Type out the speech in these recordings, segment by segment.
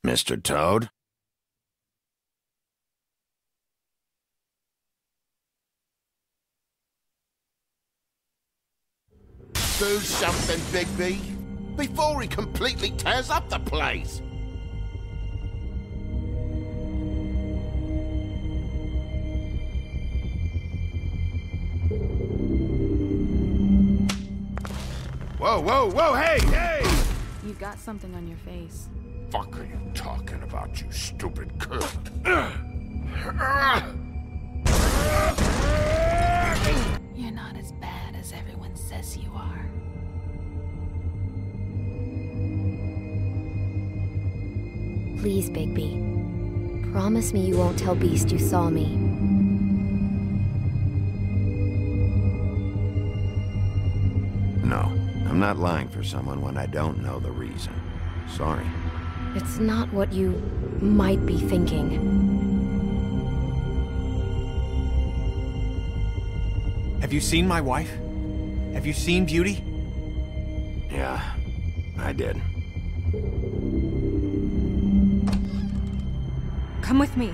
Mr. Toad? Do something, Bigby, before he completely tears up the place. Whoa, whoa, whoa, hey, hey! You got something on your face. Fuck are you talking about, you stupid cur? You're not as bad as everyone says you are. Please, Bigby. Promise me you won't tell Beast you saw me. No, I'm not lying for someone when I don't know the reason. Sorry. It's not what you might be thinking. Have you seen my wife? Have you seen Beauty? Yeah, I did. Come with me.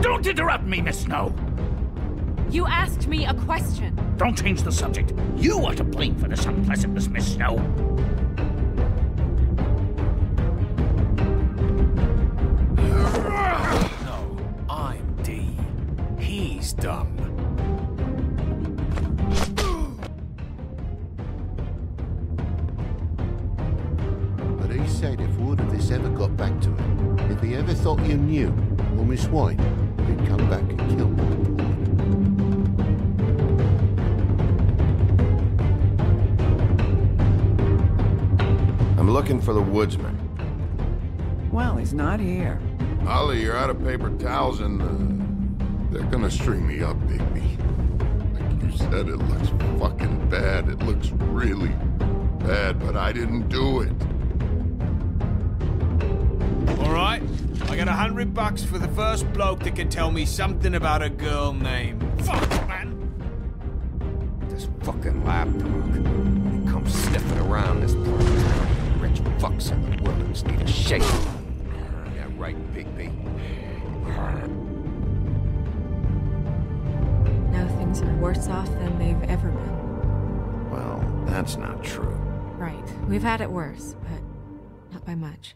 Don't interrupt me, Miss Snow! You asked me a question. Don't change the subject. You are to blame for this unpleasantness, Miss Snow. No, I'm D. He's dumb. But he said if word of this ever got back to him, if he ever thought you knew, or Miss White, he'd come back and kill my boy. I'm looking for the woodsman. Well, he's not here. Ollie, you're out of paper towels and, they're gonna string me up, Bigby. Like you said, it looks fucking bad. It looks really bad, but I didn't do it. All right, I got $100 for the first bloke that can tell me something about a girl named... Fuck, man! This fucking lapdog. When he comes sniffing around this part of town, rich fucks in the woods need a shake. Yeah, right, Bigby. Now things are worse off than they've ever been. Well, that's not true. Right. We've had it worse, but not by much.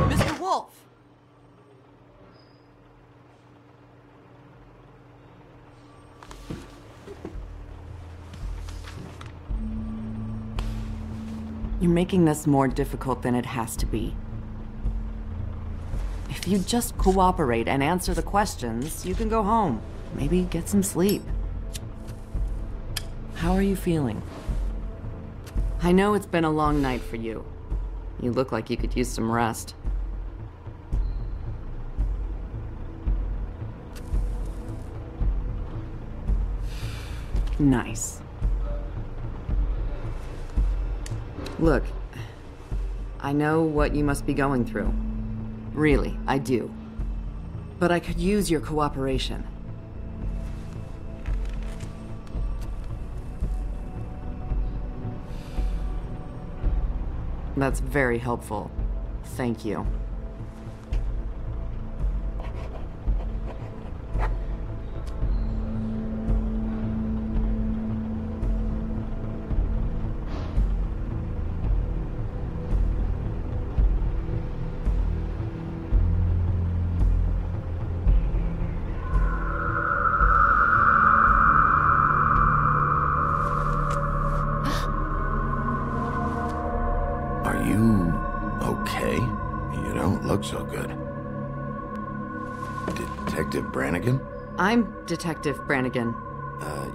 Mr. Wolf! You're making this more difficult than it has to be. If you just cooperate and answer the questions, you can go home. Maybe get some sleep. How are you feeling? I know it's been a long night for you. You look like you could use some rest. Nice. Look, I know what you must be going through. Really, I do. But I could use your cooperation. That's very helpful. Thank you. Detective Brannigan? I'm Detective Brannigan.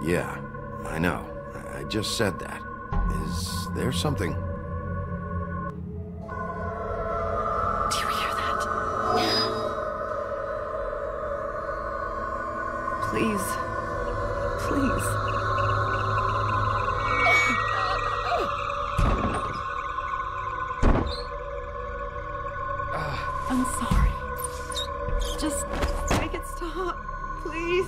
Yeah, I know. I just said that. Is there something? Do you hear that? Please. Please. I'm sorry. Just make it stop, please.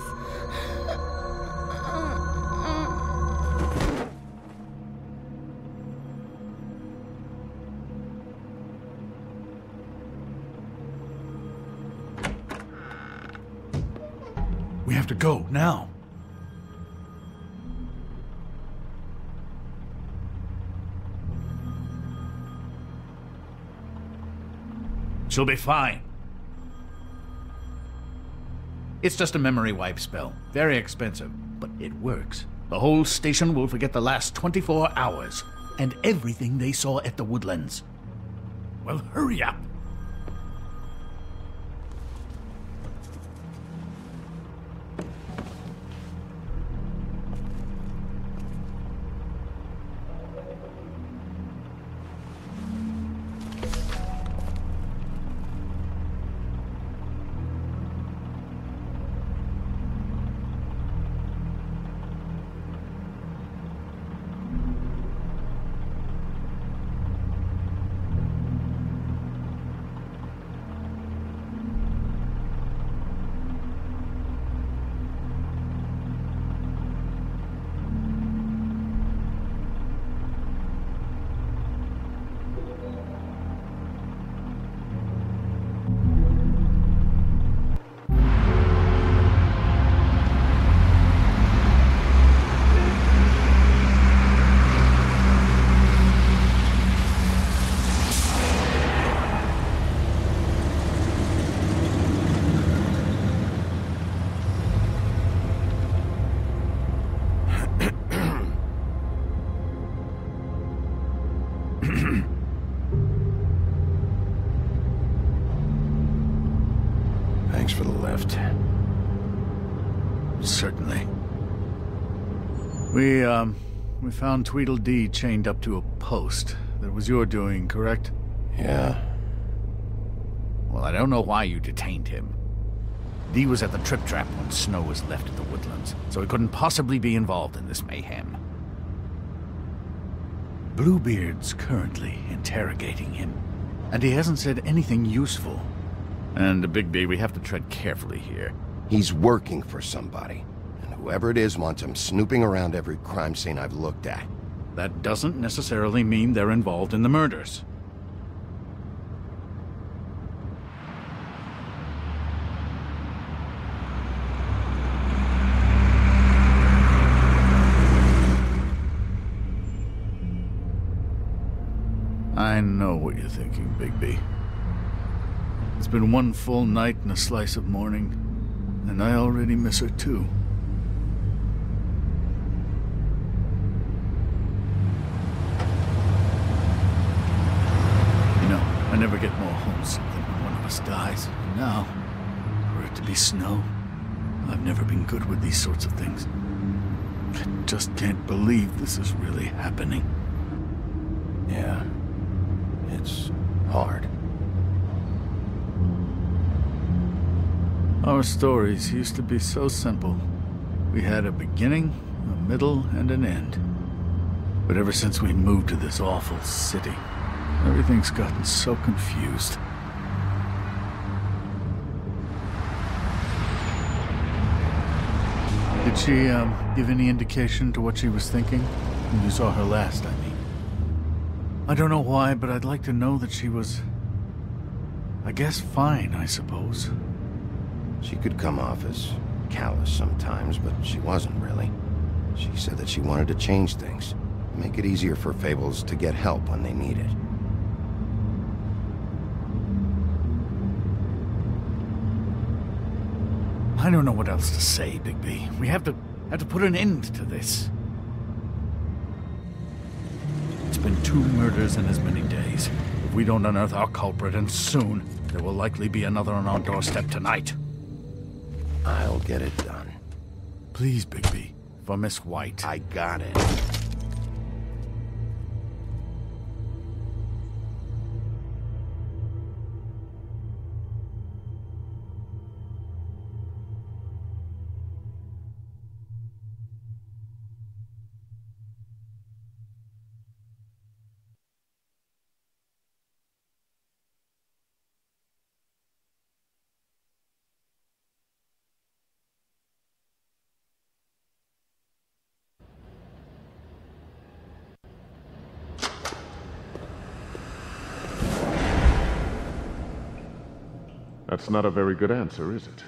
We have to go, now. She'll be fine. It's just a memory wipe spell. Very expensive, but it works. The whole station will forget the last 24 hours and everything they saw at the Woodlands. Well, hurry up. Thanks for the lift. Certainly. We found Tweedledee chained up to a post. That was your doing, correct? Yeah. Well, I don't know why you detained him. Dee was at the Trip Trap when Snow was left at the Woodlands, so he couldn't possibly be involved in this mayhem. Bluebeard's currently interrogating him, and he hasn't said anything useful. And Bigby, we have to tread carefully here. He's working for somebody, and whoever it is wants him snooping around every crime scene I've looked at. That doesn't necessarily mean they're involved in the murders. I know what you're thinking, Bigby. It's been one full night and a slice of morning, and I already miss her too. You know, I never get more homesick than when one of us dies. And now, for it to be Snow, I've never been good with these sorts of things. I just can't believe this is really happening. Yeah. It's hard. Our stories used to be so simple. We had a beginning, a middle, and an end. But ever since we moved to this awful city, everything's gotten so confused. Did she, give any indication to what she was thinking? When you saw her last, I mean. I don't know why, but I'd like to know that she was, I guess, fine, I suppose. She could come off as callous sometimes, but she wasn't really. She said that she wanted to change things, make it easier for Fables to get help when they need it. I don't know what else to say, Bigby. We have to put an end to this. It's been 2 murders in as many days. If we don't unearth our culprit, and soon, there will likely be another on our doorstep tonight. I'll get it done. Please, Bigby. For Miss White. I got it. That's not a very good answer, is it?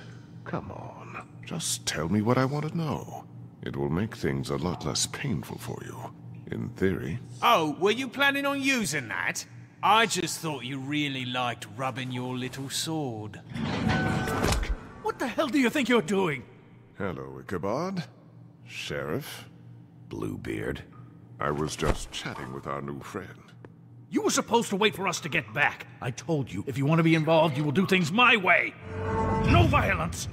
Come on, just tell me what I want to know. It will make things a lot less painful for you, in theory. Oh, were you planning on using that? I just thought you really liked rubbing your little sword. What the hell do you think you're doing? Hello, Ichabod. Sheriff. Bluebeard. I was just chatting with our new friend. You were supposed to wait for us to get back. I told you, if you want to be involved, you will do things my way. No violence!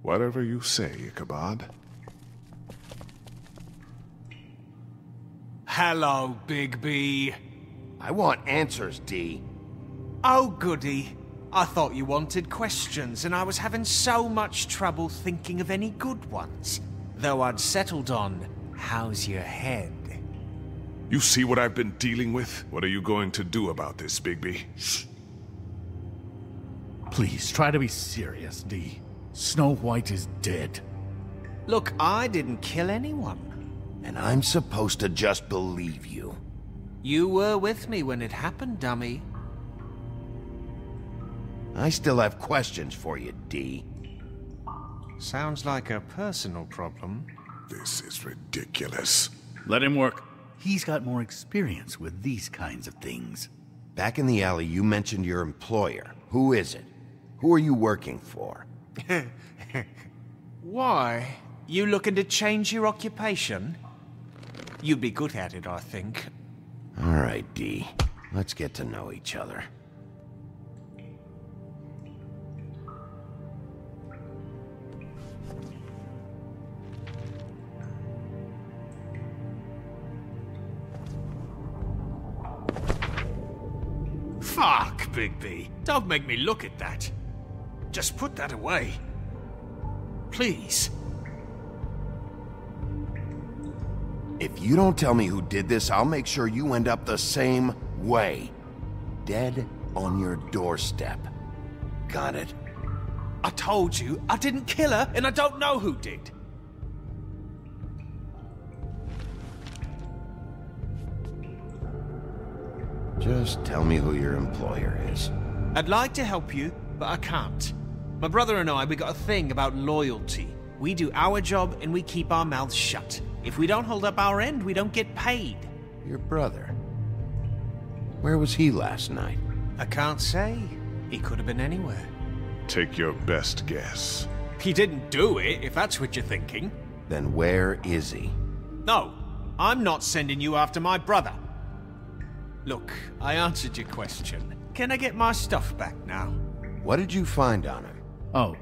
Whatever you say, Ichabod. Hello, Bigby. I want answers, D. Oh, goody. I thought you wanted questions, and I was having so much trouble thinking of any good ones. Though I'd settled on, how's your head? You see what I've been dealing with? What are you going to do about this, Bigby? Shh. Please, try to be serious, D. Snow White is dead. Look, I didn't kill anyone. And I'm supposed to just believe you. You were with me when it happened, dummy. I still have questions for you, D. Sounds like a personal problem. This is ridiculous. Let him work. He's got more experience with these kinds of things. Back in the alley, you mentioned your employer. Who is it? Who are you working for? Why? You looking to change your occupation? You'd be good at it, I think. All right, D. Let's get to know each other. Fuck, Bigby. Don't make me look at that. Just put that away. Please. If you don't tell me who did this, I'll make sure you end up the same way. Dead on your doorstep. Got it? I told you, I didn't kill her, and I don't know who did. Just tell me who your employer is. I'd like to help you, but I can't. My brother and I, we got a thing about loyalty. We do our job and we keep our mouths shut. If we don't hold up our end, we don't get paid. Your brother? Where was he last night? I can't say. He could have been anywhere. Take your best guess. He didn't do it, if that's what you're thinking. Then where is he? No, I'm not sending you after my brother. Look, I answered your question. Can I get my stuff back now? What did you find on him? Oh,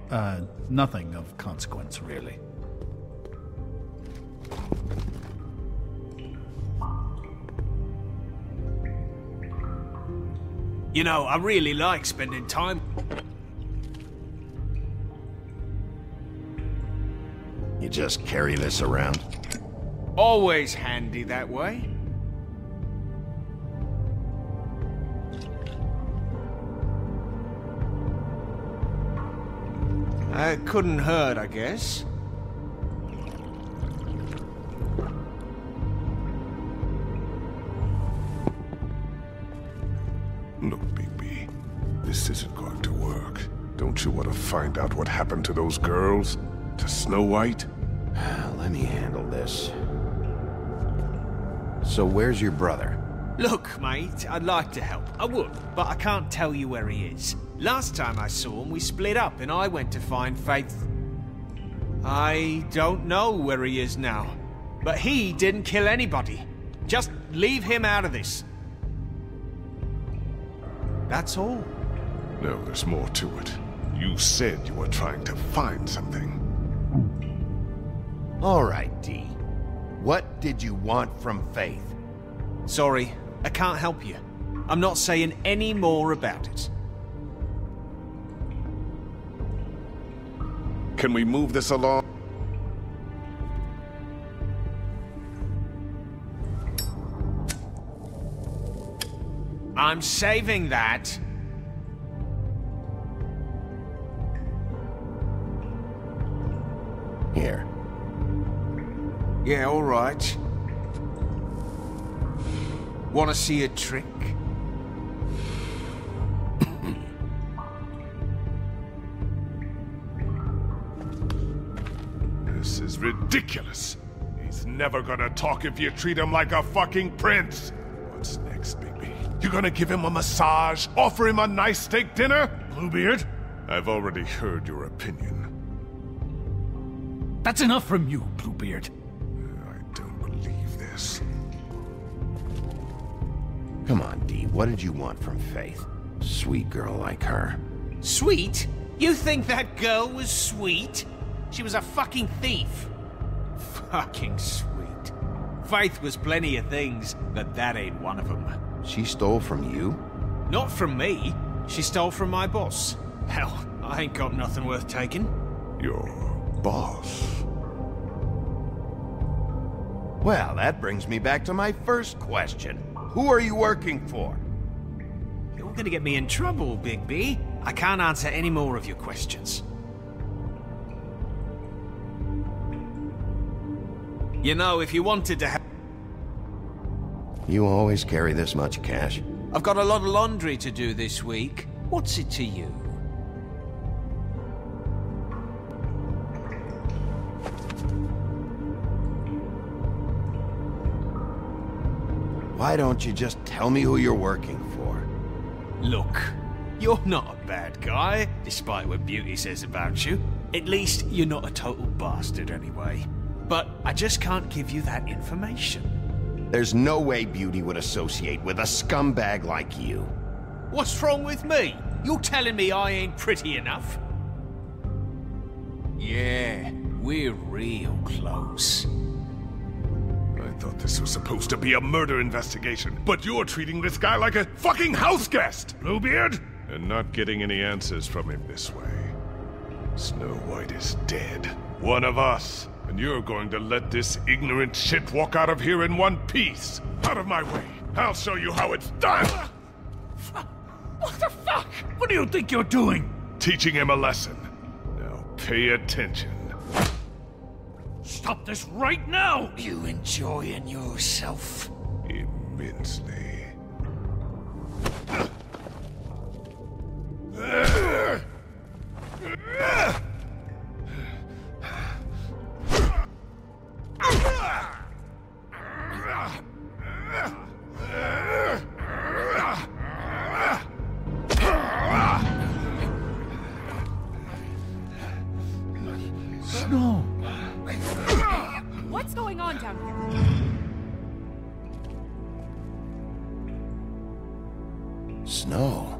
nothing of consequence, really. You know, I really like spending time... You just carry this around? Always handy that way. It couldn't hurt, I guess. Look, Bigby, this isn't going to work. Don't you want to find out what happened to those girls? To Snow White? Let me handle this. So where's your brother? Look, mate, I'd like to help. I would, but I can't tell you where he is. Last time I saw him, we split up and I went to find Faith. I don't know where he is now, but he didn't kill anybody. Just leave him out of this. That's all. No, there's more to it. You said you were trying to find something. All right, D. What did you want from Faith? Sorry, I can't help you. I'm not saying any more about it. Can we move this along? I'm saving that. Here. Yeah, all right. Want to see a trick? This is ridiculous. He's never gonna talk if you treat him like a fucking prince. What's next, baby? You gonna give him a massage? Offer him a nice steak dinner? Bluebeard? I've already heard your opinion. That's enough from you, Bluebeard. I don't believe this. Come on, D. What did you want from Faith? Sweet girl like her. Sweet? You think that girl was sweet? She was a fucking thief. Fucking sweet. Faith was plenty of things, but that ain't one of them. She stole from you? Not from me. She stole from my boss. Hell, I ain't got nothing worth taking. Your boss? Well, that brings me back to my first question. Who are you working for? You're gonna get me in trouble, Big B. I can't answer any more of your questions. You know, if you wanted to have... You always carry this much cash? I've got a lot of laundry to do this week. What's it to you? Why don't you just tell me who you're working for? Look, you're not a bad guy, despite what Beauty says about you. At least, you're not a total bastard anyway. But I just can't give you that information. There's no way Beauty would associate with a scumbag like you. What's wrong with me? You're telling me I ain't pretty enough? Yeah, we're real close. I thought this was supposed to be a murder investigation, but you're treating this guy like a fucking house guest, Bluebeard! And not getting any answers from him this way. Snow White is dead. One of us. And you're going to let this ignorant shit walk out of here in one piece. Out of my way. I'll show you how it's done. What the fuck? What do you think you're doing? Teaching him a lesson. Now pay attention. Stop this right now! You enjoying yourself? Immensely. Snow! What's going on down here? Snow?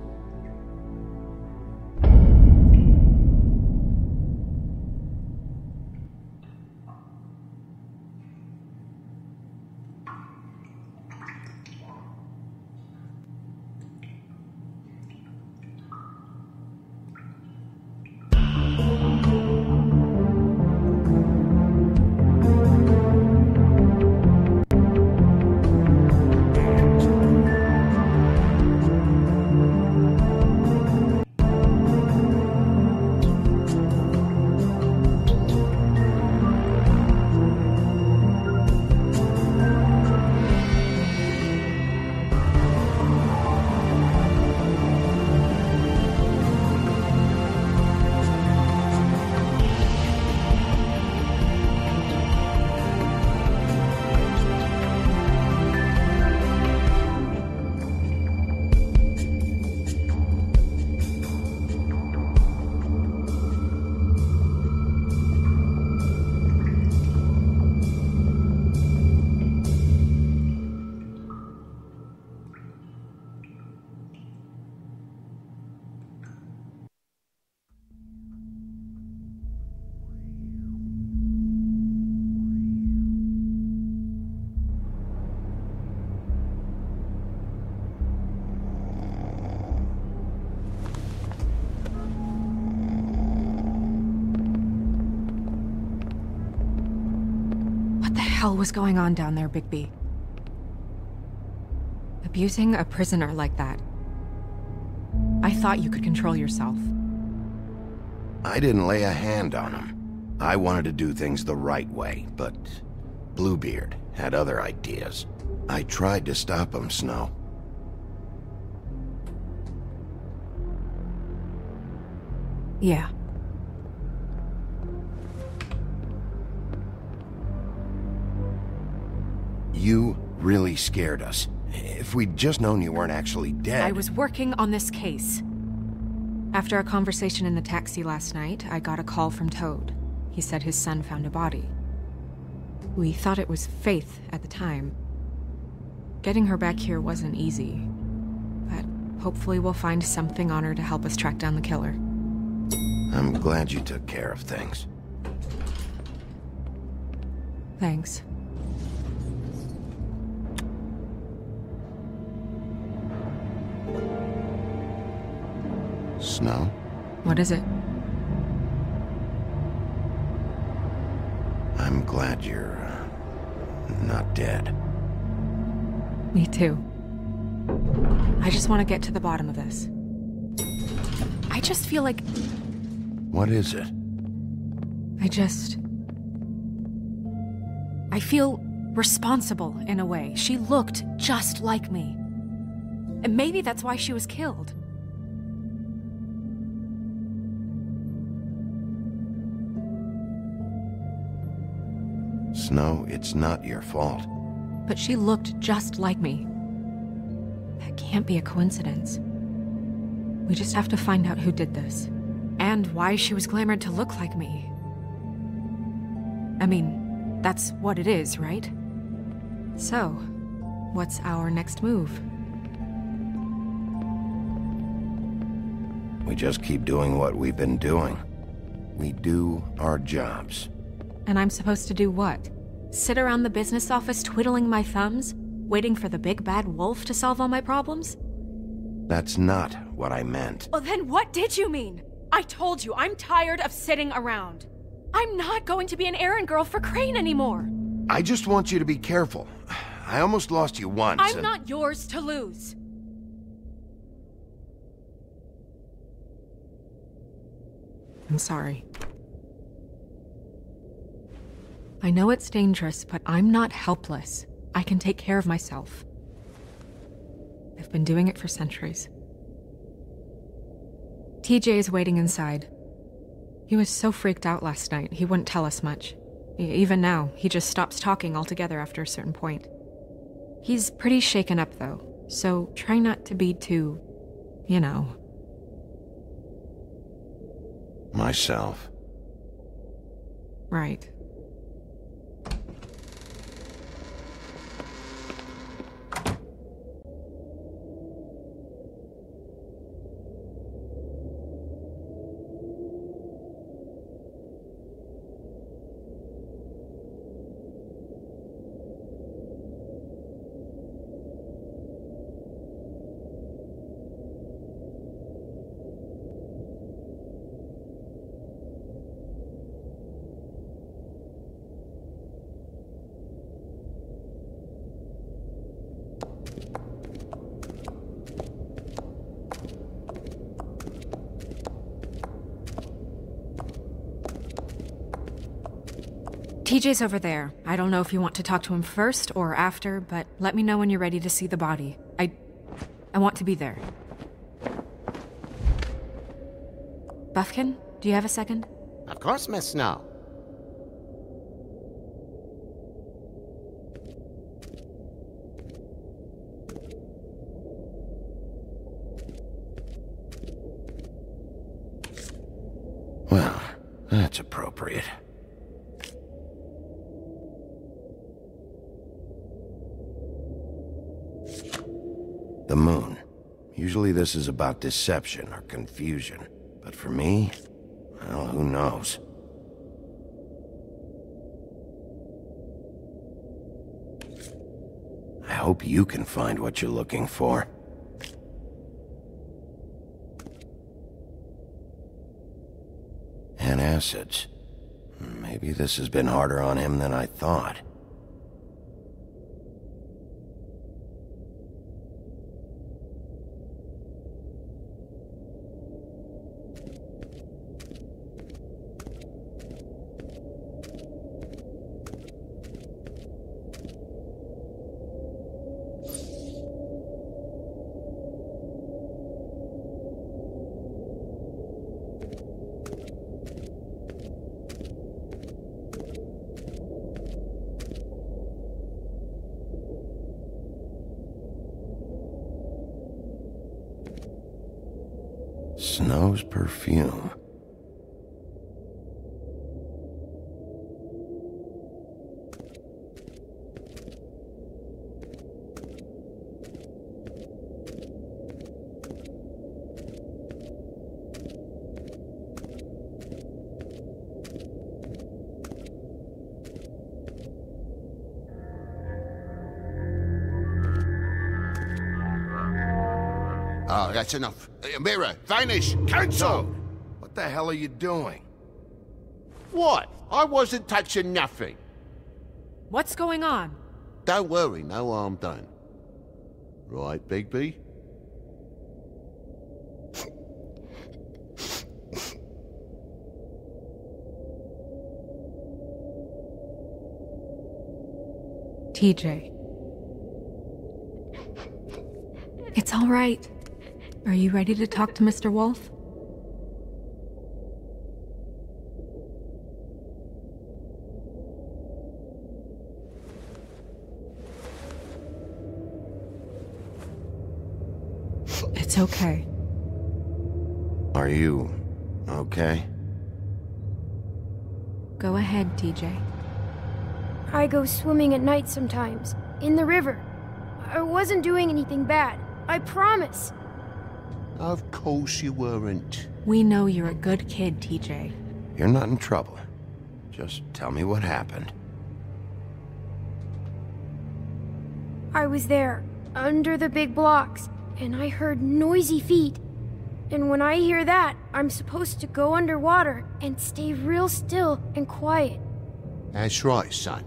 hell was going on down there, Bigby? Abusing a prisoner like that. I thought you could control yourself. I didn't lay a hand on him. I wanted to do things the right way, but Bluebeard had other ideas. I tried to stop him, Snow. Yeah. You really scared us. If we'd just known you weren't actually dead... I was working on this case. After a conversation in the taxi last night, I got a call from Toad. He said his son found a body. We thought it was Faith at the time. Getting her back here wasn't easy, but hopefully we'll find something on her to help us track down the killer. I'm glad you took care of things. Thanks. Snow? What is it? I'm glad you're not dead. Me too. I just want to get to the bottom of this. I just feel like... What is it? I feel responsible in a way. She looked just like me. And maybe that's why she was killed. Snow, it's not your fault. But she looked just like me. That can't be a coincidence. We just have to find out who did this. And why she was glamored to look like me. I mean, that's what it is, right? So, what's our next move? We just keep doing what we've been doing. We do our jobs. And I'm supposed to do what? Sit around the business office twiddling my thumbs, waiting for the big bad wolf to solve all my problems? That's not what I meant. Well, then what did you mean? I told you, I'm tired of sitting around. I'm not going to be an errand girl for Crane anymore. I just want you to be careful. I almost lost you once. I'm not yours to lose. I'm sorry. I know it's dangerous, but I'm not helpless. I can take care of myself. I've been doing it for centuries. TJ is waiting inside. He was so freaked out last night, he wouldn't tell us much. Even now, he just stops talking altogether after a certain point. He's pretty shaken up, though, so try not to be too, you know. Myself. Right. TJ's over there. I don't know if you want to talk to him first or after, but let me know when you're ready to see the body. I want to be there. Buffkin, do you have a second? Of course, Miss Snow. Well, that's appropriate. The moon. Usually this is about deception or confusion. But for me, well, who knows? I hope you can find what you're looking for. Antacids. Maybe this has been harder on him than I thought. Snow's perfume. Oh, that's enough. Mirror, vanish, cancel! What the hell are you doing? What? I wasn't touching nothing. What's going on? Don't worry, no harm done. Right, Bigby? TJ. It's all right. Are you ready to talk to Mr. Wolf? It's okay. Are you okay? Go ahead, TJ. I go swimming at night sometimes, in the river. I wasn't doing anything bad. I promise. Of course you weren't. We know you're a good kid, TJ. You're not in trouble. Just tell me what happened. I was there, under the big blocks, and I heard noisy feet. And when I hear that, I'm supposed to go underwater and stay real still and quiet. That's right, son.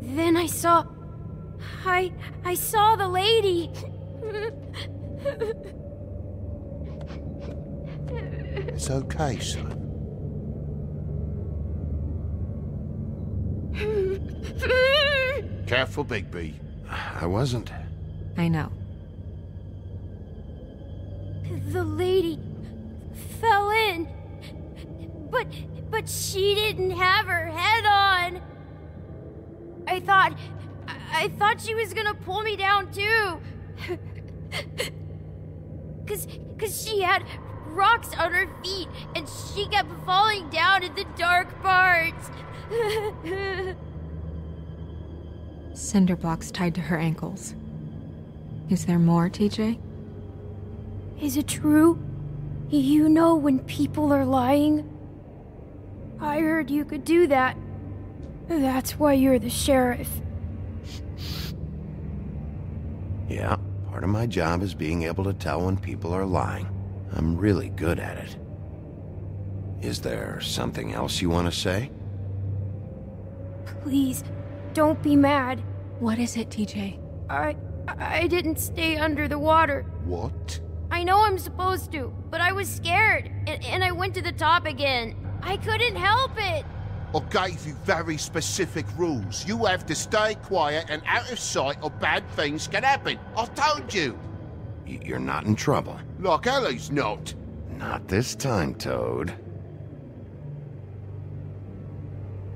Then I saw... I saw the lady. It's okay, son. Careful, Bigby. I wasn't. I know. The lady fell in. But she didn't have her head on. I thought she was gonna pull me down too. Cause she had rocks on her feet and she kept falling down in the dark parts. Cinder blocks tied to her ankles. Is there more, TJ? Is it true? You know when people are lying? I heard you could do that. That's why you're the sheriff. Yeah, part of my job is being able to tell when people are lying. I'm really good at it. Is there something else you want to say? Please, don't be mad. What is it, TJ? I didn't stay under the water. What? I know I'm supposed to, but I was scared, and I went to the top again. I couldn't help it. I gave you very specific rules. You have to stay quiet and out of sight or bad things can happen. I told you. You're not in trouble. Like Ellie's not. Not this time, Toad.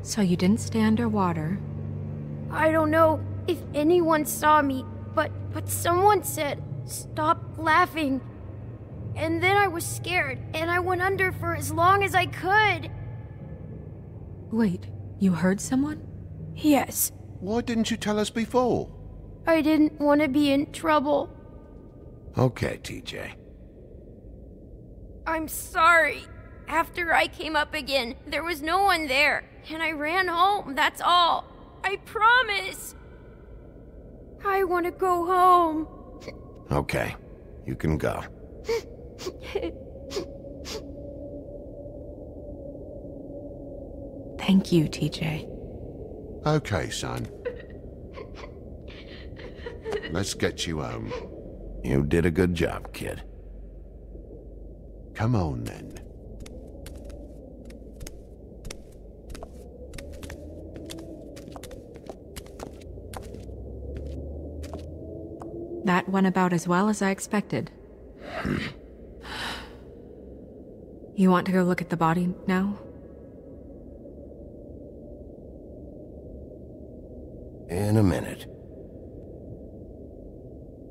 So you didn't stay underwater? I don't know if anyone saw me, but someone said, "Stop laughing." And then I was scared, and I went under for as long as I could. Wait, you heard someone? Yes. Why didn't you tell us before? I didn't want to be in trouble. Okay, TJ. I'm sorry. After I came up again, there was no one there, and I ran home, that's all. I promise. I want to go home. Okay, you can go. Thank you, TJ. Okay, son. Let's get you home. You did a good job, kid. Come on, then. That went about as well as I expected. You want to go look at the body now? In a minute.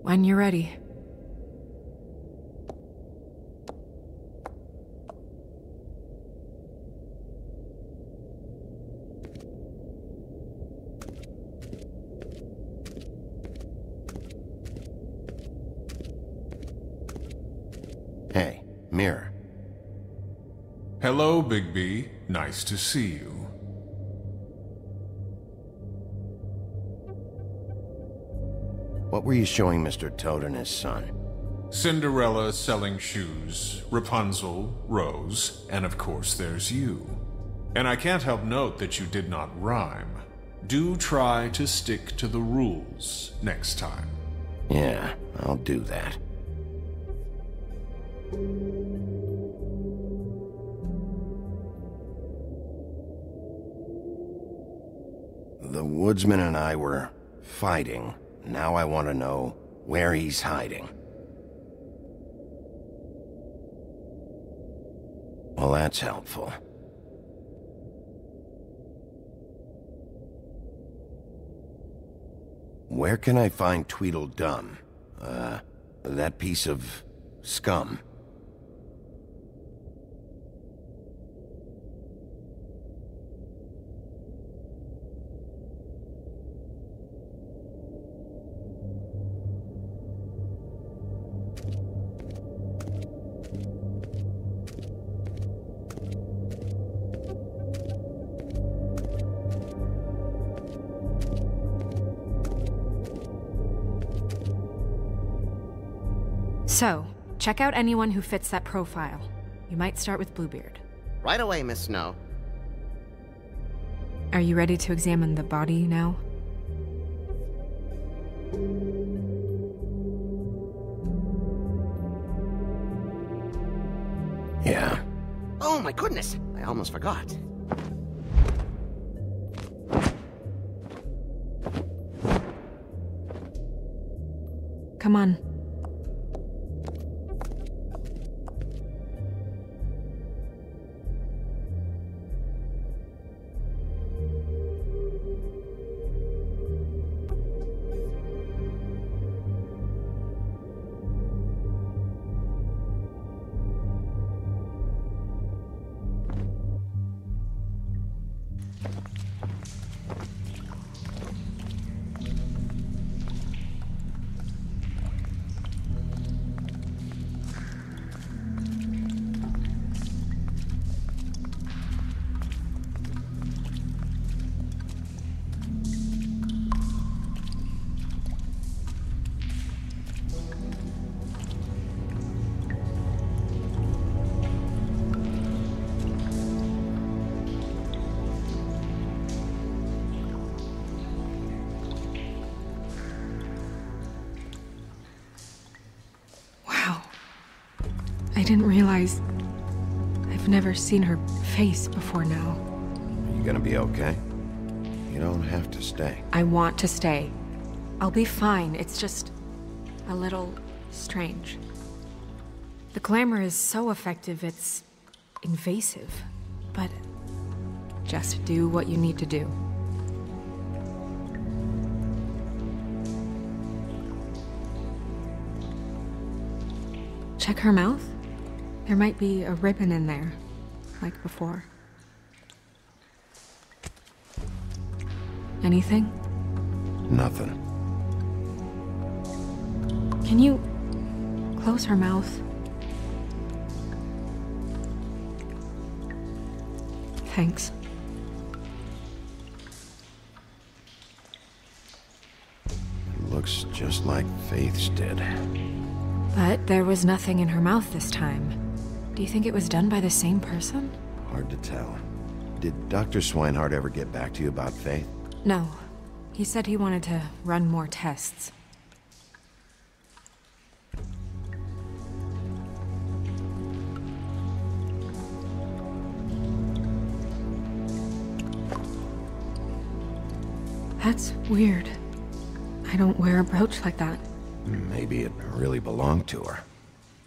When you're ready. mirror. Hello, Bigby. Nice to see you. What were you showing Mr. Toad and his son? Cinderella selling shoes, Rapunzel, Rose, and of course there's you. And I can't help note that you did not rhyme. Do try to stick to the rules next time. Yeah, I'll do that. The woodsman and I were fighting. Now I want to know where he's hiding. Well, that's helpful. Where can I find Tweedledum? That piece of scum. So, check out anyone who fits that profile. You might start with Bluebeard. Right away, Miss Snow. Are you ready to examine the body now? Yeah. Oh my goodness! I almost forgot. Come on. I didn't realize I've never seen her face before now. Are you gonna be okay? You don't have to stay. I want to stay. I'll be fine. It's just a little strange. The glamour is so effective, it's invasive. But just do what you need to do. Check her mouth. There might be a ribbon in there, like before. Anything? Nothing. Can you close her mouth? Thanks. Looks just like Faith's did. But there was nothing in her mouth this time. Do you think it was done by the same person? Hard to tell. Did Dr. Swinehart ever get back to you about Faith? No. He said he wanted to run more tests. That's weird. I don't wear a brooch like that. Maybe it really belonged to her.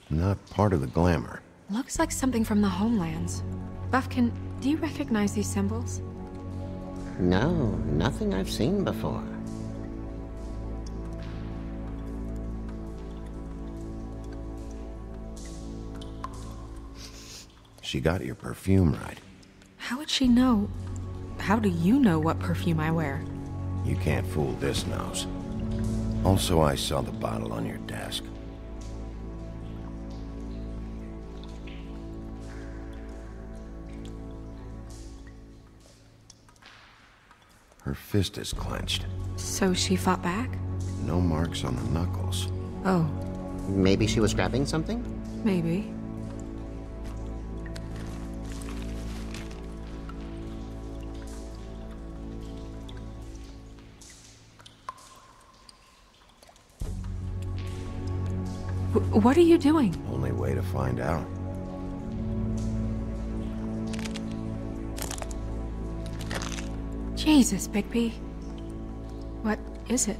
Not part of the glamour. Looks like something from the Homelands. Buffkin, do you recognize these symbols? No, nothing I've seen before. She got your perfume right. How would she know? How do you know what perfume I wear? You can't fool this nose. Also, I saw the bottle on your desk. Her fist is clenched. So she fought back? No marks on the knuckles. Oh. Maybe she was grabbing something? Maybe. What are you doing? Only way to find out. Jesus, Bigby. What is it?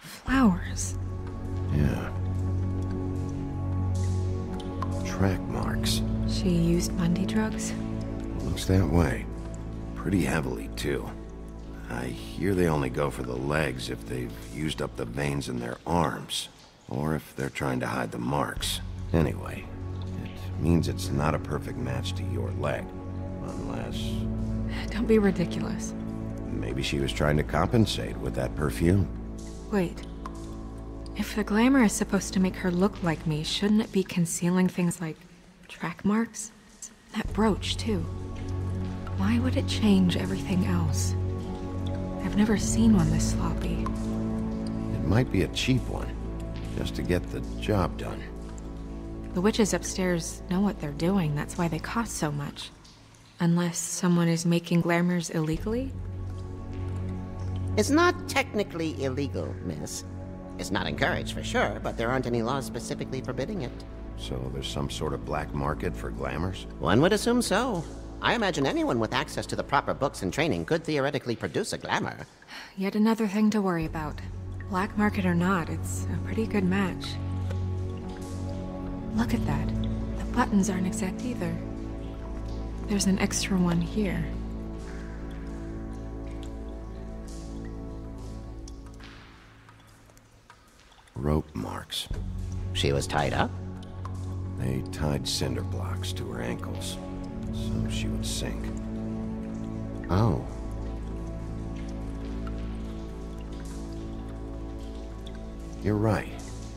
Flowers. Yeah. Track marks. She used Mundy drugs? Looks that way. Pretty heavily, too. I hear they only go for the legs if they've used up the veins in their arms, or if they're trying to hide the marks. Anyway, it means it's not a perfect match to your leg, unless... Don't be ridiculous. Maybe she was trying to compensate with that perfume. Wait. If the glamour is supposed to make her look like me, shouldn't it be concealing things like track marks? That brooch, too. Why would it change everything else? I've never seen one this sloppy. It might be a cheap one, just to get the job done. The witches upstairs know what they're doing, that's why they cost so much. Unless someone is making glamours illegally? It's not technically illegal, miss. It's not encouraged for sure, but there aren't any laws specifically forbidding it. So there's some sort of black market for glamours? One would assume so. I imagine anyone with access to the proper books and training could theoretically produce a glamour. Yet another thing to worry about. Black market or not, it's a pretty good match. Look at that. The buttons aren't exact either. There's an extra one here. Rope marks. She was tied up? They tied cinder blocks to her ankles, so she would sink. Oh. You're right.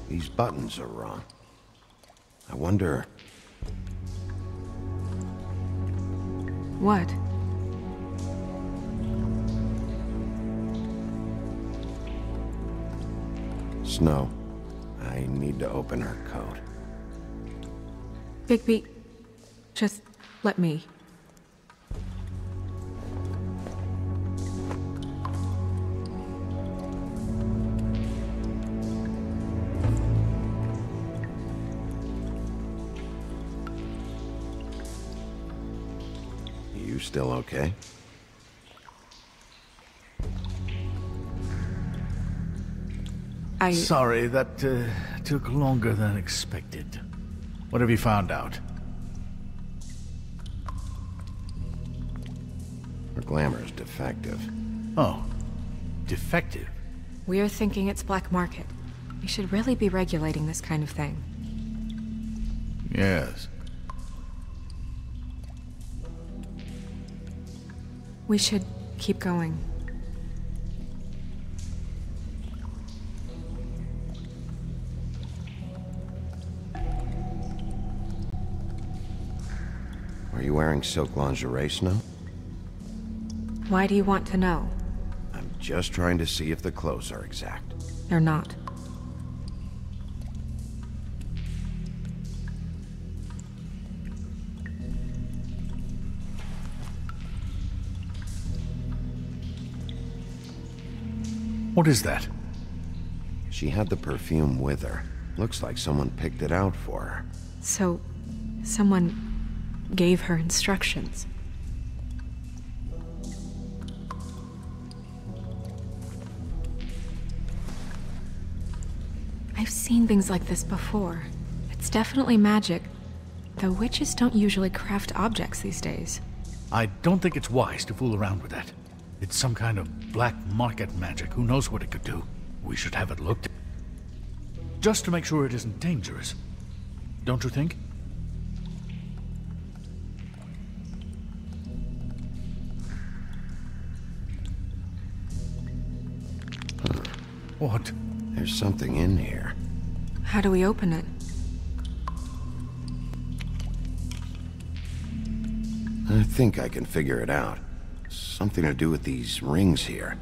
These buttons are wrong. I wonder... What? Snow. I need to open her coat. Bigby, just let me. You still okay? Sorry, that took longer than expected. What have you found out? Her glamour is defective. Oh, defective? We're thinking it's black market. We should really be regulating this kind of thing. Yes. We should keep going. Are you wearing silk lingerie, Snow? Why do you want to know? I'm just trying to see if the clothes are exact. They're not. What is that? She had the perfume with her. Looks like someone picked it out for her. So, someone gave her instructions. I've seen things like this before. It's definitely magic, though witches don't usually craft objects these days. I don't think it's wise to fool around with that. It's some kind of black market magic. Who knows what it could do? We should have it looked. Just to make sure it isn't dangerous. Don't you think? What? There's something in here. How do we open it? I think I can figure it out. Something to do with these rings here.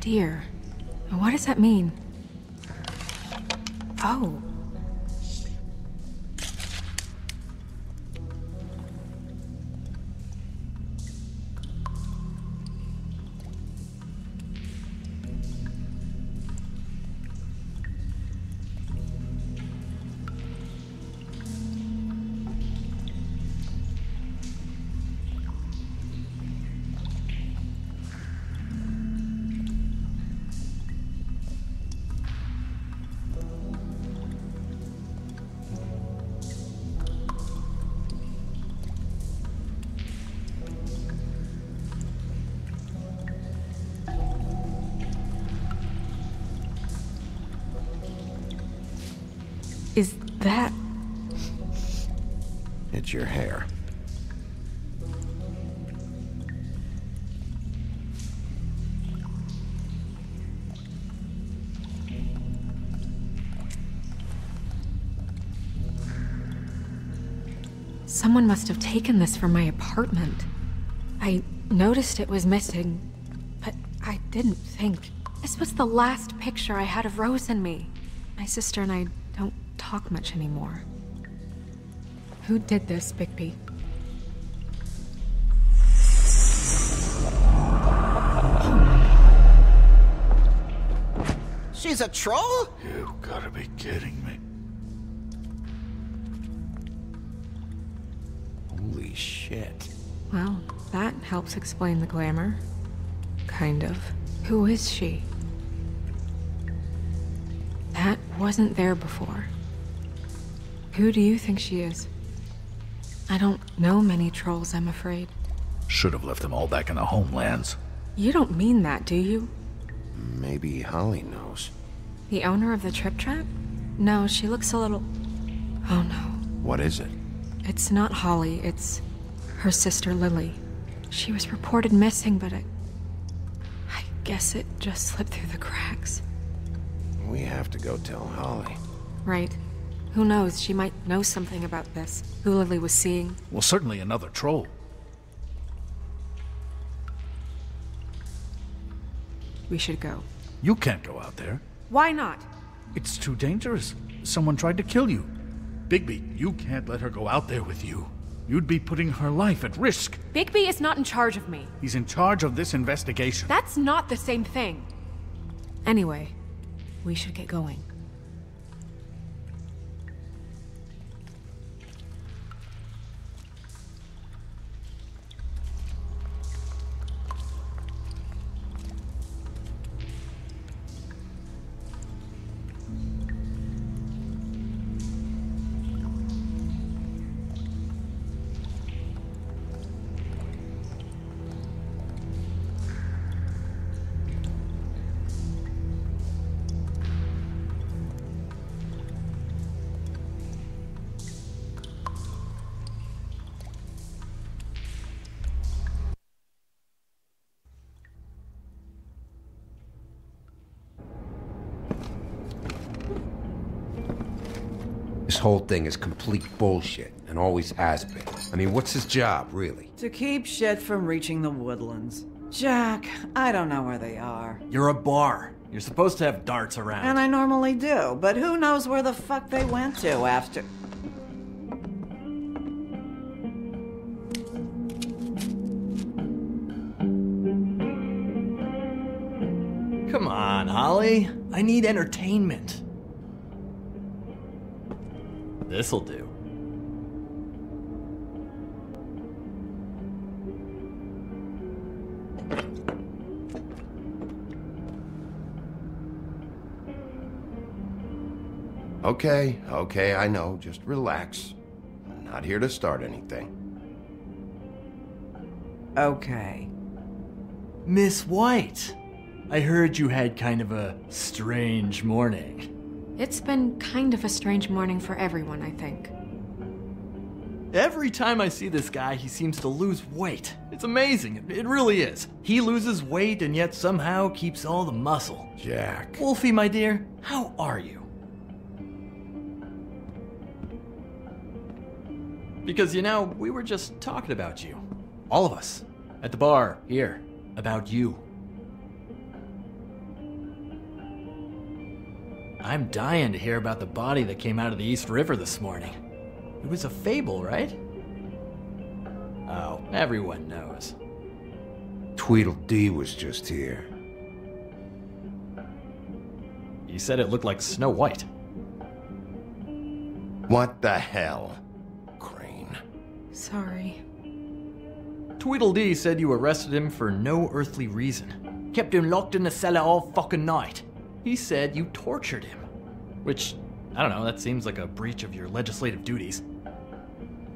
Dear, what does that mean? Oh. Is that... It's your hair. Someone must have taken this from my apartment. I noticed it was missing, but I didn't think. This was the last picture I had of Rose and me. My sister and I don't talk much anymore. Who did this, Bigby? She's a troll? You gotta be kidding me. Holy shit. Well, that helps explain the glamour. Kind of. Who is she? That wasn't there before. Who do you think she is? I don't know many trolls, I'm afraid. Should have left them all back in the homelands. You don't mean that, do you? Maybe Holly knows. The owner of the Trip Trap? No, she looks a little... Oh no. What is it? It's not Holly, it's her sister Lily. She was reported missing, but I guess it just slipped through the cracks. We have to go tell Holly. Right. Who knows, she might know something about this. Who Lily was seeing. Well, certainly another troll. We should go. You can't go out there. Why not? It's too dangerous. Someone tried to kill you. Bigby, you can't let her go out there with you. You'd be putting her life at risk. Bigby is not in charge of me. He's in charge of this investigation. That's not the same thing. Anyway, we should get going. This whole thing is complete bullshit, and always has been. I mean, what's his job, really? To keep shit from reaching the woodlands. Jack, I don't know where they are. You're a bar. You're supposed to have darts around. And I normally do, but who knows where the fuck they went to after... Come on, Holly. I need entertainment. This'll do. Okay, I know. Just relax. I'm not here to start anything. Okay. Miss White, I heard you had kind of a strange morning. It's been kind of a strange morning for everyone, I think. Every time I see this guy, he seems to lose weight. It's amazing. It really is. He loses weight and yet somehow keeps all the muscle. Jack. Wolfie, my dear, how are you? Because, you know, we were just talking about you. All of us. At the bar, here. About you. I'm dying to hear about the body that came out of the East River this morning. It was a fable, right? Oh, everyone knows. Tweedledee was just here. He said it looked like Snow White. What the hell? Sorry. Tweedledee said you arrested him for no earthly reason. Kept him locked in the cellar all fucking night. He said you tortured him. Which, I don't know, that seems like a breach of your legislative duties.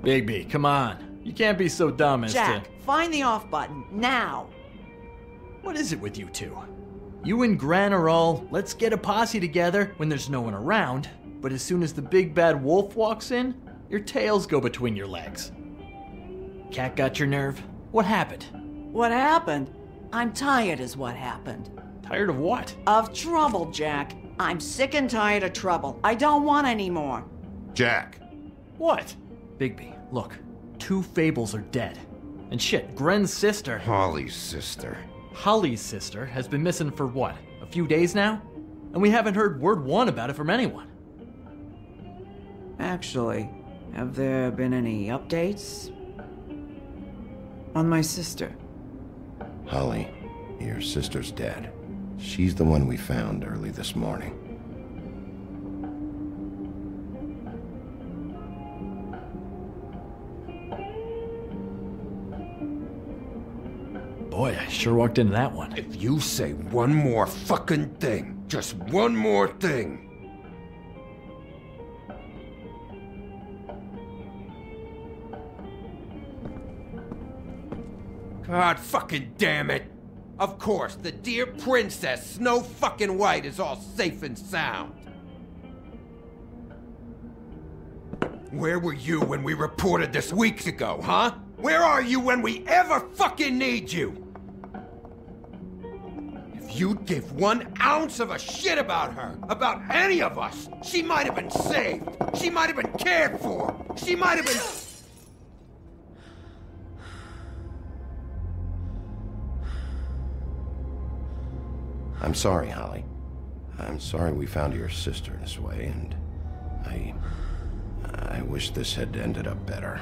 Bigby, come on. You can't be so dumb as Jack, find the off button, now! What is it with you two? You and Gran are all, let's get a posse together when there's no one around, but as soon as the big bad wolf walks in, your tails go between your legs. Cat got your nerve? What happened? What happened? I'm tired is what happened. Tired of what? Of trouble, Jack. I'm sick and tired of trouble. I don't want any more. Jack. What? Bigby, look. 2 fables are dead. And shit, Gren's sister... Holly's sister. Holly's sister has been missing for what? A few days now? And we haven't heard word one about it from anyone. Actually, have there been any updates? On my sister. Holly, your sister's dead. She's the one we found early this morning. Boy, I sure walked into that one. If you say one more fucking thing, just one more thing, God fucking damn it! Of course, the dear Princess Snow fucking White is all safe and sound. Where were you when we reported this weeks ago, huh? Where are you when we ever fucking need you? If you'd give 1 ounce of a shit about her, about any of us, she might have been saved. She might have been cared for. She might have been... I'm sorry, Holly. I'm sorry we found your sister this way, and I wish this had ended up better.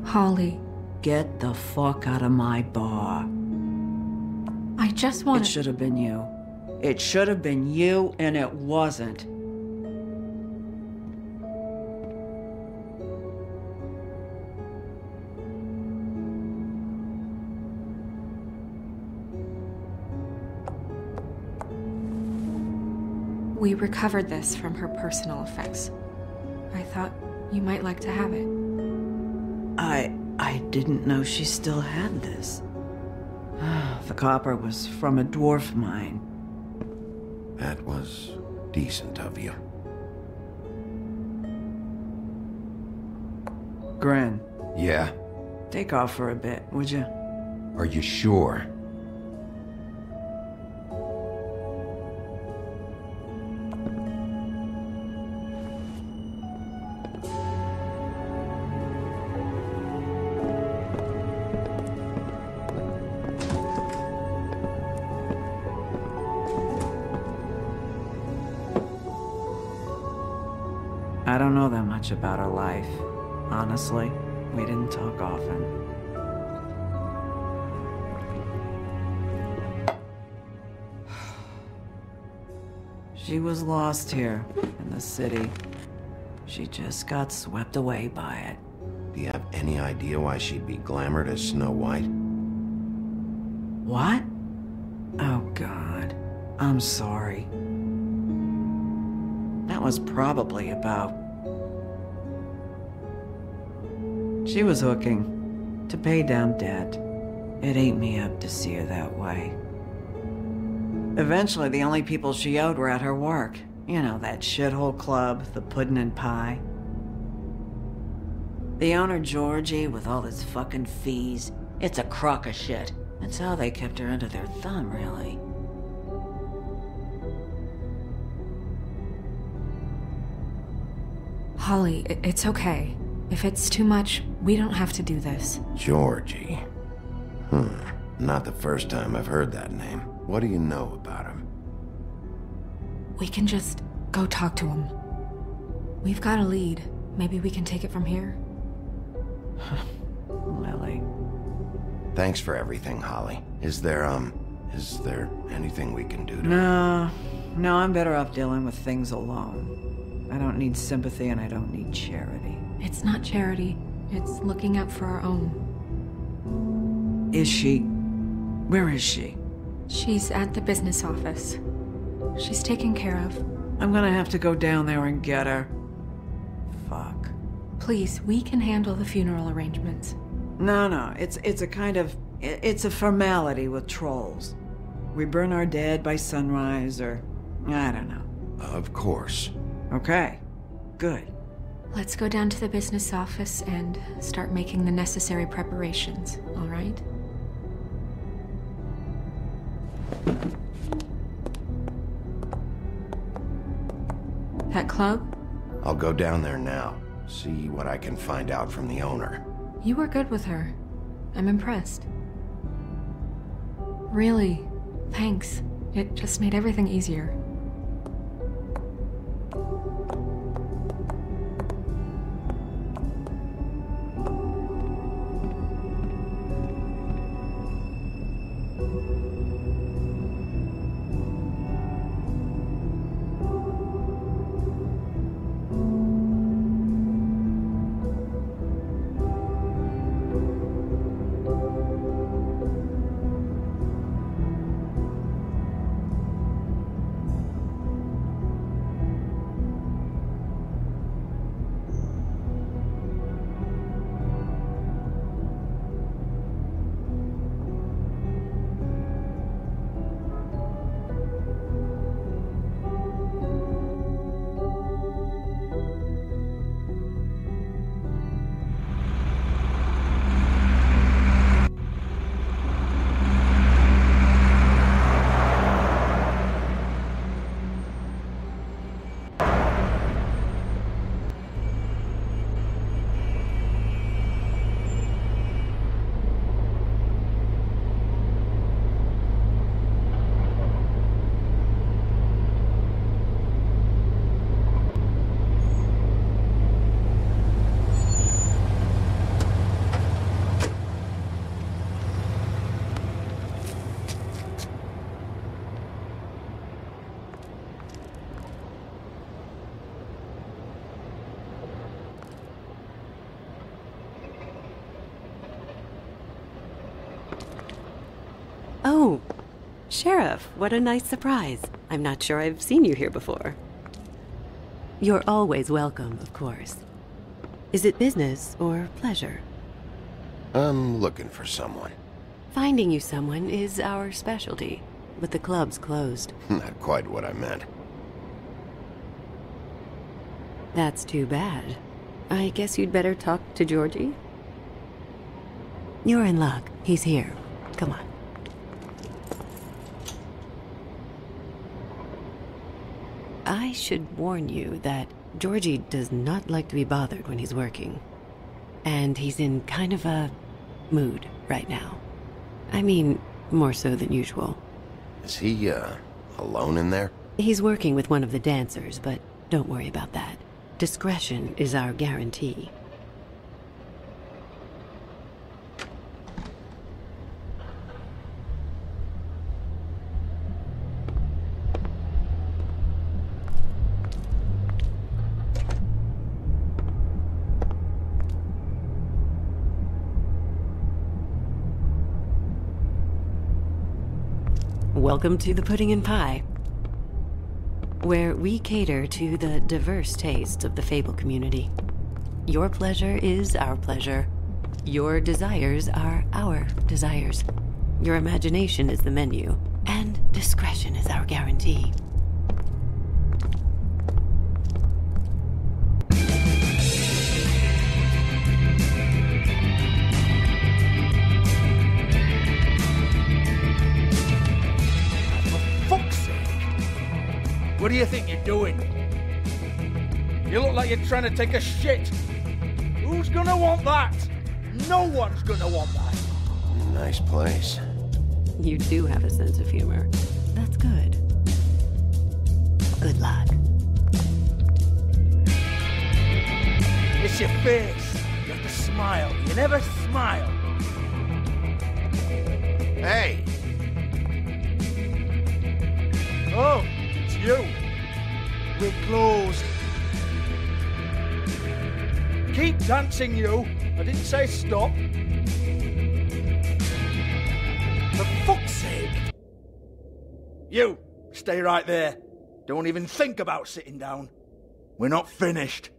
Holly. Get the fuck out of my bar. I just want It should have been you. It should have been you, and it wasn't. We recovered this from her personal effects. I thought you might like to have it. I I didn't know she still had this. The copper was from a dwarf mine. That was decent of you. Gren. Yeah? Take off for a bit, would you? Are you sure? I don't know that much about her life. Honestly, we didn't talk often. She was lost here, in the city. She just got swept away by it. Do you have any idea why she'd be glamored as Snow White? What? Oh, God. I'm sorry. That was probably about... She was hooking to pay down debt. It ate me up to see her that way. Eventually, the only people she owed were at her work. You know, that shithole club, the Puddin' and Pie. The owner, Georgie, with all his fucking fees. It's a crock of shit. That's how they kept her under their thumb, really. Holly, it's okay. If it's too much, we don't have to do this. Georgie. Not the first time I've heard that name. What do you know about him? We can just go talk to him. We've got a lead. Maybe we can take it from here? Lily. Thanks for everything, Holly. Is there anything we can do to... No, I'm better off dealing with things alone. I don't need sympathy and I don't need charity. It's not charity. It's looking out for our own. Is she? Where is she? She's at the business office. She's taken care of. I'm gonna have to go down there and get her. Fuck. Please, we can handle the funeral arrangements. No, it's a kind of... It's a formality with trolls. We burn our dead by sunrise, or... I don't know. Of course. Okay. Good. Let's go down to the business office and start making the necessary preparations, all right? That club? I'll go down there now. See what I can find out from the owner. You were good with her. I'm impressed. Really, thanks. It just made everything easier. Oh, Sheriff, what a nice surprise. I'm not sure I've seen you here before. You're always welcome, of course. Is it business or pleasure? I'm looking for someone. Finding you someone is our specialty, but the club's closed. Not quite what I meant. That's too bad. I guess you'd better talk to Georgie? You're in luck. He's here. Come on. I should warn you that Georgie does not like to be bothered when he's working. And he's in kind of a mood right now. I mean, more so than usual. Is he, alone in there? He's working with one of the dancers, but don't worry about that. Discretion is our guarantee. Welcome to the Pudding and Pie, where we cater to the diverse tastes of the Fable community. Your pleasure is our pleasure. Your desires are our desires. Your imagination is the menu, and discretion is our guarantee. What do you think you're doing? You look like you're trying to take a shit. Who's gonna want that? No one's gonna want that. Nice place. You do have a sense of humor. That's good. Good luck. It's your face. You have to smile. You never smile. Hey! Oh, it's you. We're closed. Keep dancing, you. I didn't say stop. For fuck's sake. You, stay right there. Don't even think about sitting down. We're not finished.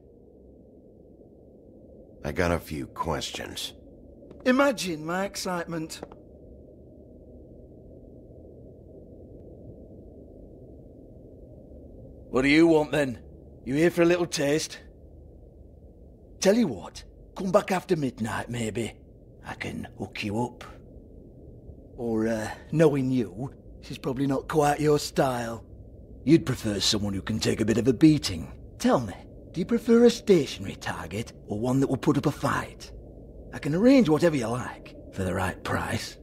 I got a few questions. Imagine my excitement. What do you want then? You here for a little taste? Tell you what, come back after midnight maybe. I can hook you up. Or, knowing you, she's probably not quite your style. You'd prefer someone who can take a bit of a beating. Tell me, do you prefer a stationary target or one that will put up a fight? I can arrange whatever you like for the right price.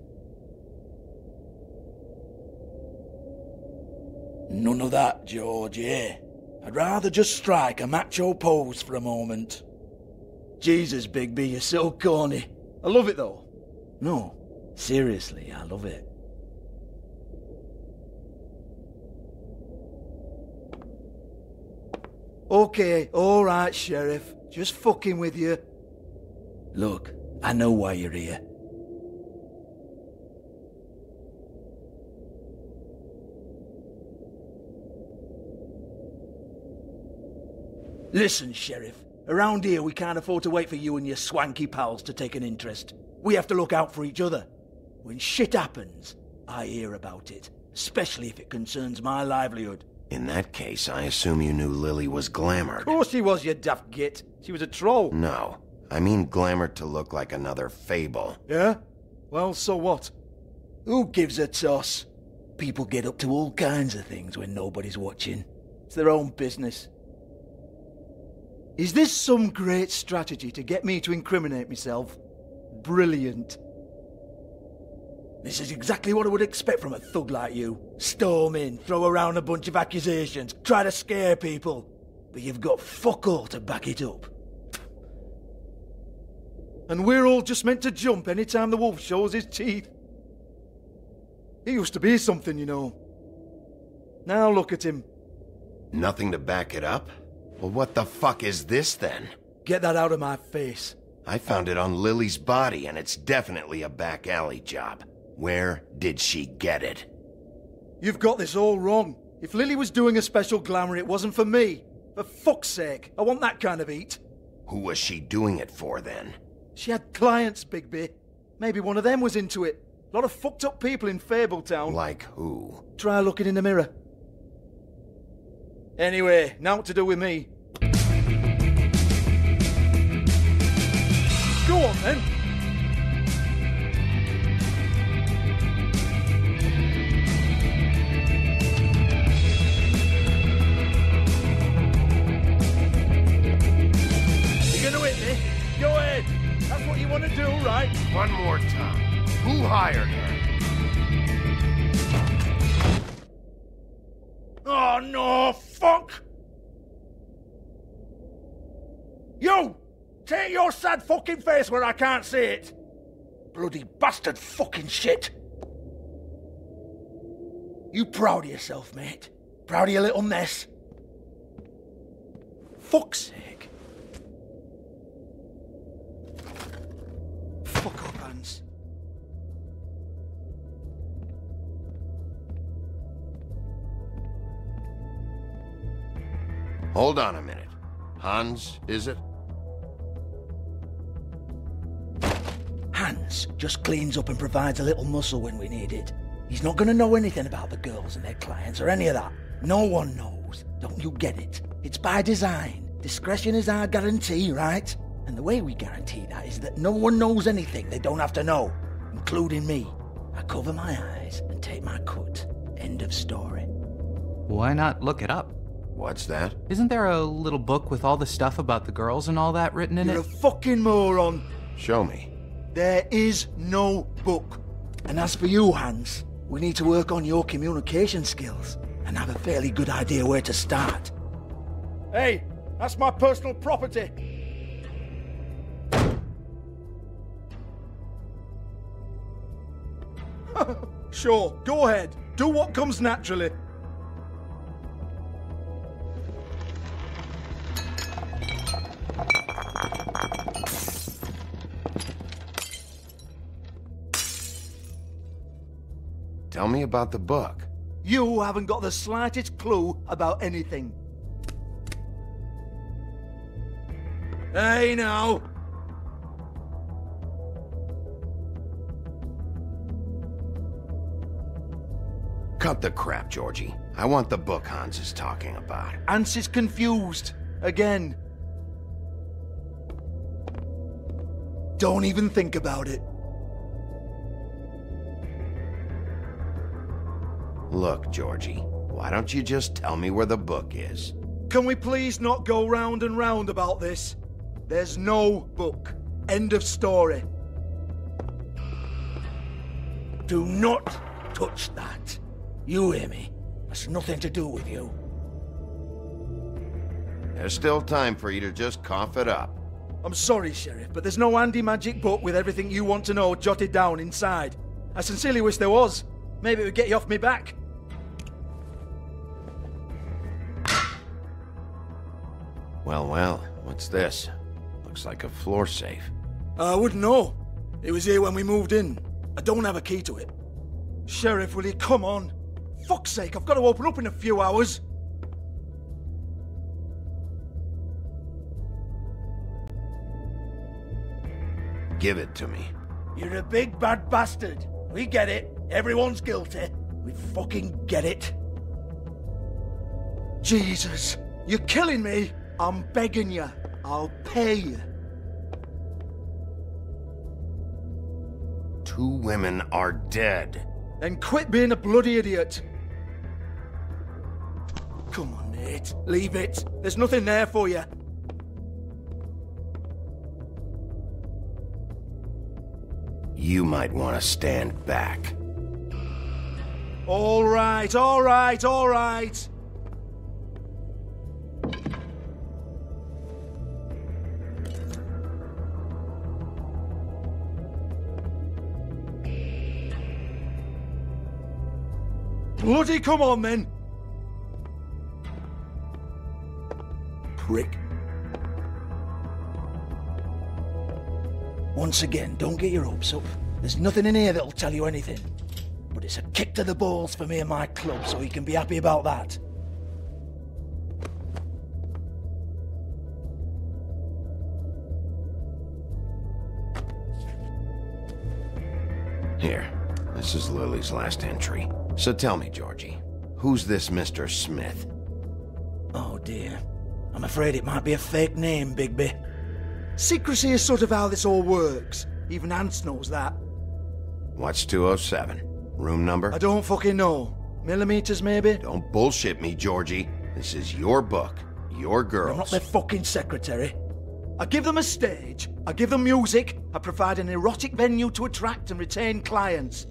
None of that, George, eh? I'd rather just strike a macho pose for a moment. Jesus, Bigby, you're so corny. I love it, though. No, seriously, I love it. Okay, alright, Sheriff. Just fucking with you. Look, I know why you're here. Listen, Sheriff. Around here, we can't afford to wait for you and your swanky pals to take an interest. We have to look out for each other. When shit happens, I hear about it. Especially if it concerns my livelihood. In that case, I assume you knew Lily was glamored. Of course she was, you daft git. She was a troll. No. I mean glamored to look like another Fable. Yeah? Well, so what? Who gives a toss? People get up to all kinds of things when nobody's watching. It's their own business. Is this some great strategy to get me to incriminate myself? Brilliant. This is exactly what I would expect from a thug like you. Storm in, throw around a bunch of accusations, try to scare people. But you've got fuck all to back it up. And we're all just meant to jump any time the wolf shows his teeth. He used to be something, you know. Now look at him. Nothing to back it up? Well, what the fuck is this, then? Get that out of my face. I found it on Lily's body, and it's definitely a back alley job. Where did she get it? You've got this all wrong. If Lily was doing a special glamour, it wasn't for me. For fuck's sake, I want that kind of eat. Who was she doing it for, then? She had clients, Bigby. Maybe one of them was into it. A lot of fucked up people in Fabletown. Like who? Try looking in the mirror. Anyway, now what to do with me. Go on then. You're gonna hit me? Go ahead. That's what you want to do, right? One more time. Who hired her? Oh no, fuck! You! Take your sad fucking face where I can't see it! Bloody bastard fucking shit! You proud of yourself, mate? Proud of your little mess? Fuck's sake. Fuck up, Hans. Hold on a minute. Hans, is it? Hans just cleans up and provides a little muscle when we need it. He's not gonna know anything about the girls and their clients or any of that. No one knows. Don't you get it? It's by design. Discretion is our guarantee, right? And the way we guarantee that is that no one knows anything they don't have to know, including me. I cover my eyes and take my cut. End of story. Why not look it up? What's that? Isn't there a little book with all the stuff about the girls and all that written in You're it? a fucking moron. Show me. There is no book. And as for you, Hans, we need to work on your communication skills and have a fairly good idea where to start. Hey, that's my personal property. Sure, go ahead. Do what comes naturally. Tell me about the book. You haven't got the slightest clue about anything. Hey, now. Cut the crap, Georgie. I want the book Hans is talking about. Hans is confused. Again. Don't even think about it. Look, Georgie, why don't you just tell me where the book is? Can we please not go round and round about this? There's no book. End of story. Do not touch that. You hear me? That's nothing to do with you. There's still time for you to just cough it up. I'm sorry, Sheriff, but there's no handy magic book with everything you want to know jotted down inside. I sincerely wish there was. Maybe it would get you off me back. Well, well, what's this? Looks like a floor safe. I wouldn't know. It was here when we moved in. I don't have a key to it. Sheriff, will you come on? Fuck's sake, I've got to open up in a few hours. Give it to me. You're a big bad bastard. We get it. Everyone's guilty. We fucking get it. Jesus, you're killing me. I'm begging you. I'll pay you. 2 women are dead. Then quit being a bloody idiot. Come on, Nate. Leave it. There's nothing there for you. You might want to stand back. All right, all right, all right. Bloody come on, then. Prick. Once again, don't get your hopes up. There's nothing in here that'll tell you anything. But it's a kick to the balls for me and my club, so you can be happy about that. Here, this is Lily's last entry. So tell me, Georgie, who's this Mr. Smith? Oh dear. I'm afraid it might be a fake name, Bigby. Secrecy is sort of how this all works. Even Ants knows that. What's 207? Room number? I don't fucking know. Millimeters, maybe? Don't bullshit me, Georgie. This is your book. Your girls. I'm not their fucking secretary. I give them a stage, I give them music, I provide an erotic venue to attract and retain clients.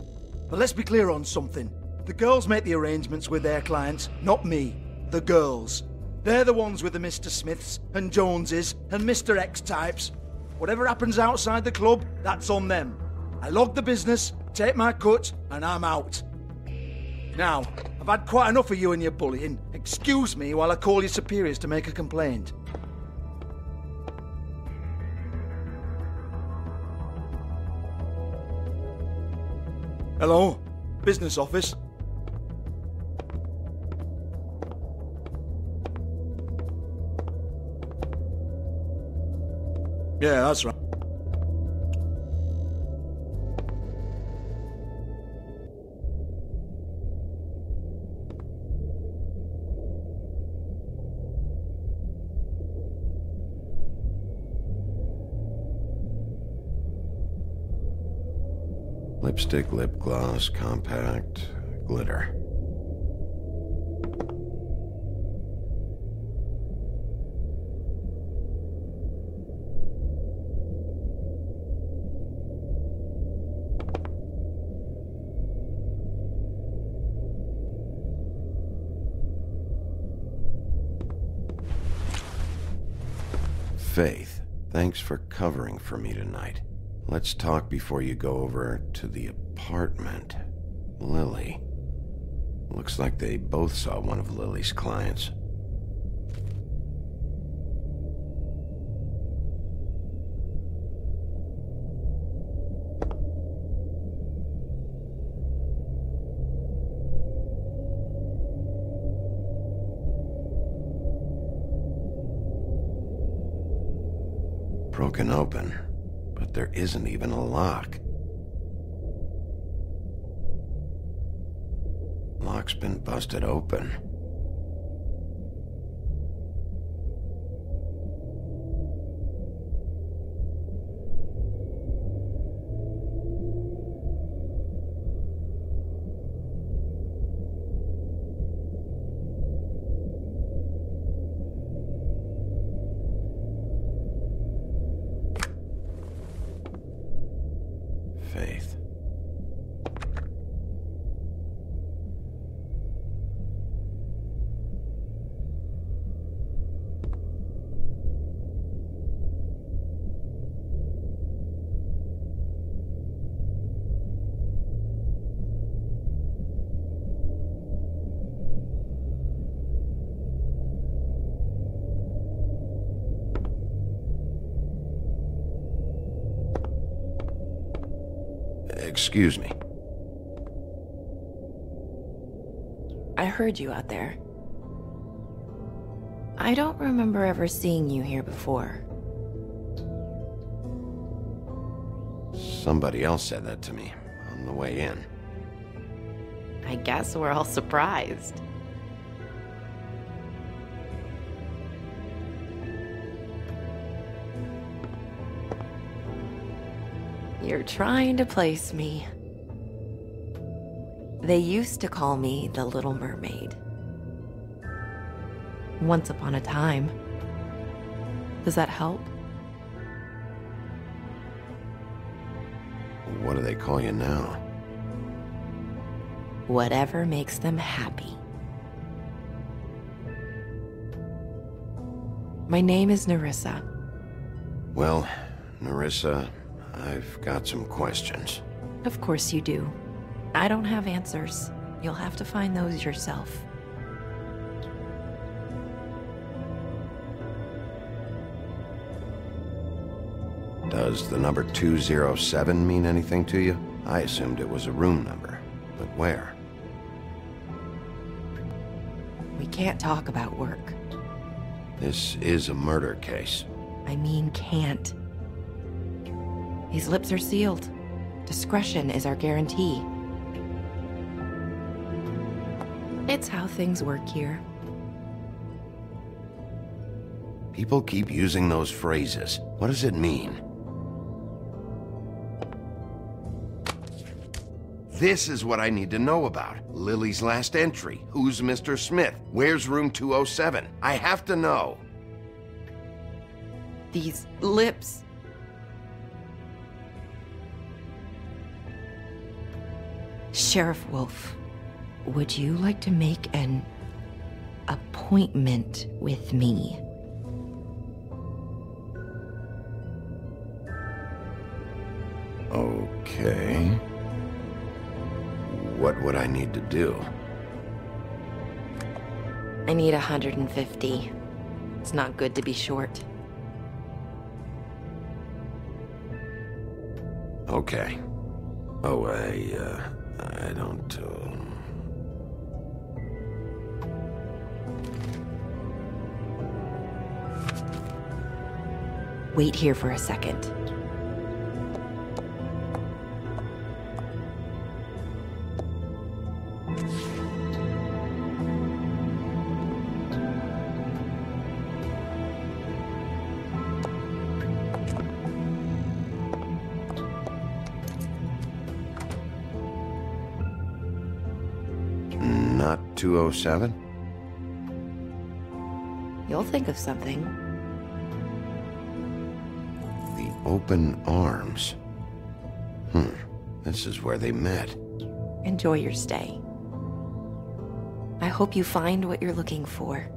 But let's be clear on something. The girls make the arrangements with their clients, not me. The girls. They're the ones with the Mr. Smiths and Joneses and Mr. X types. Whatever happens outside the club, that's on them. I log the business, take my cut, and I'm out. Now, I've had quite enough of you and your bullying. Excuse me while I call your superiors to make a complaint. Hello? Business office? Yeah, that's right. Lipstick, lip gloss, compact, glitter. Faith, thanks for covering for me tonight. Let's talk before you go over to the apartment. Lily. Looks like they both saw one of Lily's clients. Broken open. But there isn't even a lock. Lock's been busted open. Faith. Excuse me. I heard you out there. I don't remember ever seeing you here before. Somebody else said that to me on the way in. I guess we're all surprised. You're trying to place me. They used to call me the Little Mermaid. Once upon a time. Does that help? What do they call you now? Whatever makes them happy. My name is Nerissa. Well, Nerissa, I've got some questions. Of course you do. I don't have answers. You'll have to find those yourself. Does the number 207 mean anything to you? I assumed it was a room number, but where? We can't talk about work. This is a murder case. I mean can't. These lips are sealed. Discretion is our guarantee. It's how things work here. People keep using those phrases. What does it mean? This is what I need to know about. Lily's last entry. Who's Mr. Smith? Where's room 207? I have to know. These lips. Sheriff Wolf, would you like to make an appointment with me? Okay. What would I need to do? I need 150. It's not good to be short. Okay. Oh, I don't, Wait here for a second. Not 207? You'll think of something. The open arms. This is where they met. Enjoy your stay. I hope you find what you're looking for.